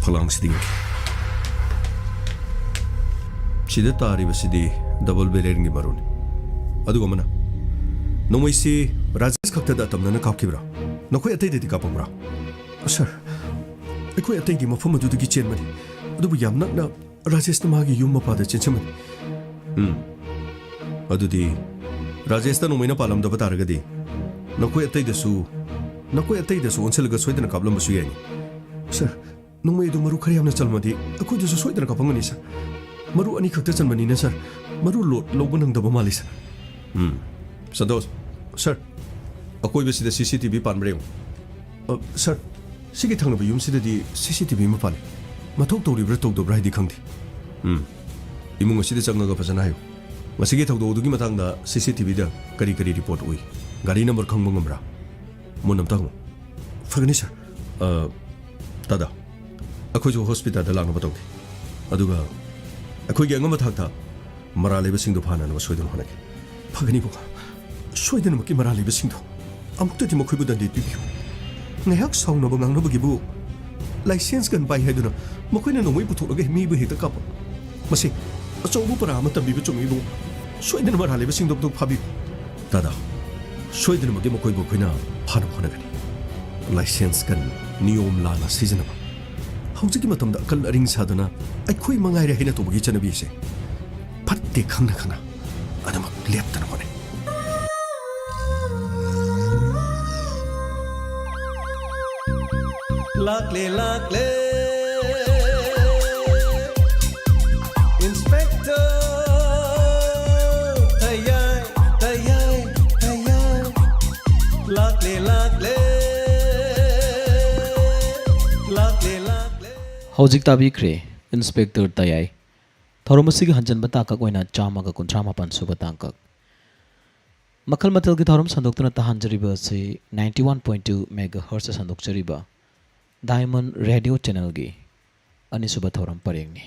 फलांग सिदिंग सिदा तारिबसिदि डबल बेलेरिंग मारुन अदुगा मना नुमैसि राजेश खक्तदा तमना कापखिब्रा नखोइ अतैदि कापमब्रा सर एखोइ अतैगि मफम अदुदगि चेनमनि अदुबु याम नकना राजेश मागी युम मपादा चेनचमनि अदुदि राजेश ता नुमैना पालमदबा तारगदि नखोइ अतैदसु नकोई अतैदसु ओनसेलगा सोइदना कापलमबसु याइ सर नोंमैदु मरु खरि यामना चलमदि अखोइदसु सोइदना कापंगनि सर मरु अनि खक्ता चलमनि न सर मरु लोट लोबन नंगदबा मालि सर संतोष सर अकोइबसिदा सीसीटीवी पानब्रेम सर सिगी थंगनबा युमसिददि सीसीटीवी मा पाने मथौक तौरिब्रा तौदब्रा हाइदि खंदि इमुंग असिदा चंगगा फजना हायो मसिगी थौदोदुगी मतंगदा सीसीटीवी दा करी करी रिपोर्ट उइ गाड़ी नंबर खंगबा ngambra मुनम तागो फगनी सर दादा अखोजो हॉस्पिटल दा लांग बतौदे अदुगा अखोइगे अंगम थाकता मरा लेबसिंदो फाना न सोइदन होनके फगनी बो सोइदन मकी मरा लेबसिंदो अमुक्तति मखोइबु दन्दि पिबियो नेहाक साउनो बंगांनो बगिबु लाइसेंस गन बाय हेदुना मखोइना नोमoi पुथोलगे मीबु हेता काप मसे अचौबु परा अमत बिबु चोमिबु सोइदन मरा लेबसिंदो तो फाबि दादा सोइदन मगे मखोइबु खोइना फानो होनगनि लाइसेंस गन नियम लाना सिजनबा हौजिकी मतमदा अकल अरिंग सादना अखोइ मंगाइरे हेना तोबगी चनबिसे फत्ते खंगना खना अदमक लेप्तना होने Lakle, Inspector ꯍꯧꯖꯤꯛ ꯇꯥꯕꯤꯈ꯭ꯔꯦ ꯏꯟꯁꯄꯦꯛꯇꯔ ꯇꯌꯥꯏ ꯊꯧꯔꯝ ꯑꯁꯤꯒꯤ ꯍꯟꯖꯟꯕ ꯇꯥꯡꯀꯛ ꯑꯣꯏꯅ 139 ꯁꯨꯕ ꯇꯥꯡꯀꯛ ꯃꯈꯜ ꯃꯊꯦꯜꯒꯤ ꯊꯧꯔꯝ ꯁꯟꯗꯣꯛꯇꯨꯅ ꯇꯥꯍꯟꯖꯔꯤꯕ ꯑꯁꯤ 91.2 ꯃꯦꯒꯥꯍꯔꯠꯖ ꯁꯟꯗꯣꯛꯆꯔꯤꯕ ꯗꯥꯏꯃꯟ ꯔꯦꯗꯤꯑꯣ ꯆꯦꯅꯦꯜꯒꯤ ꯑꯅꯤꯁꯨꯕ ꯊꯧꯔꯝ ꯄꯔꯦꯡꯅꯤ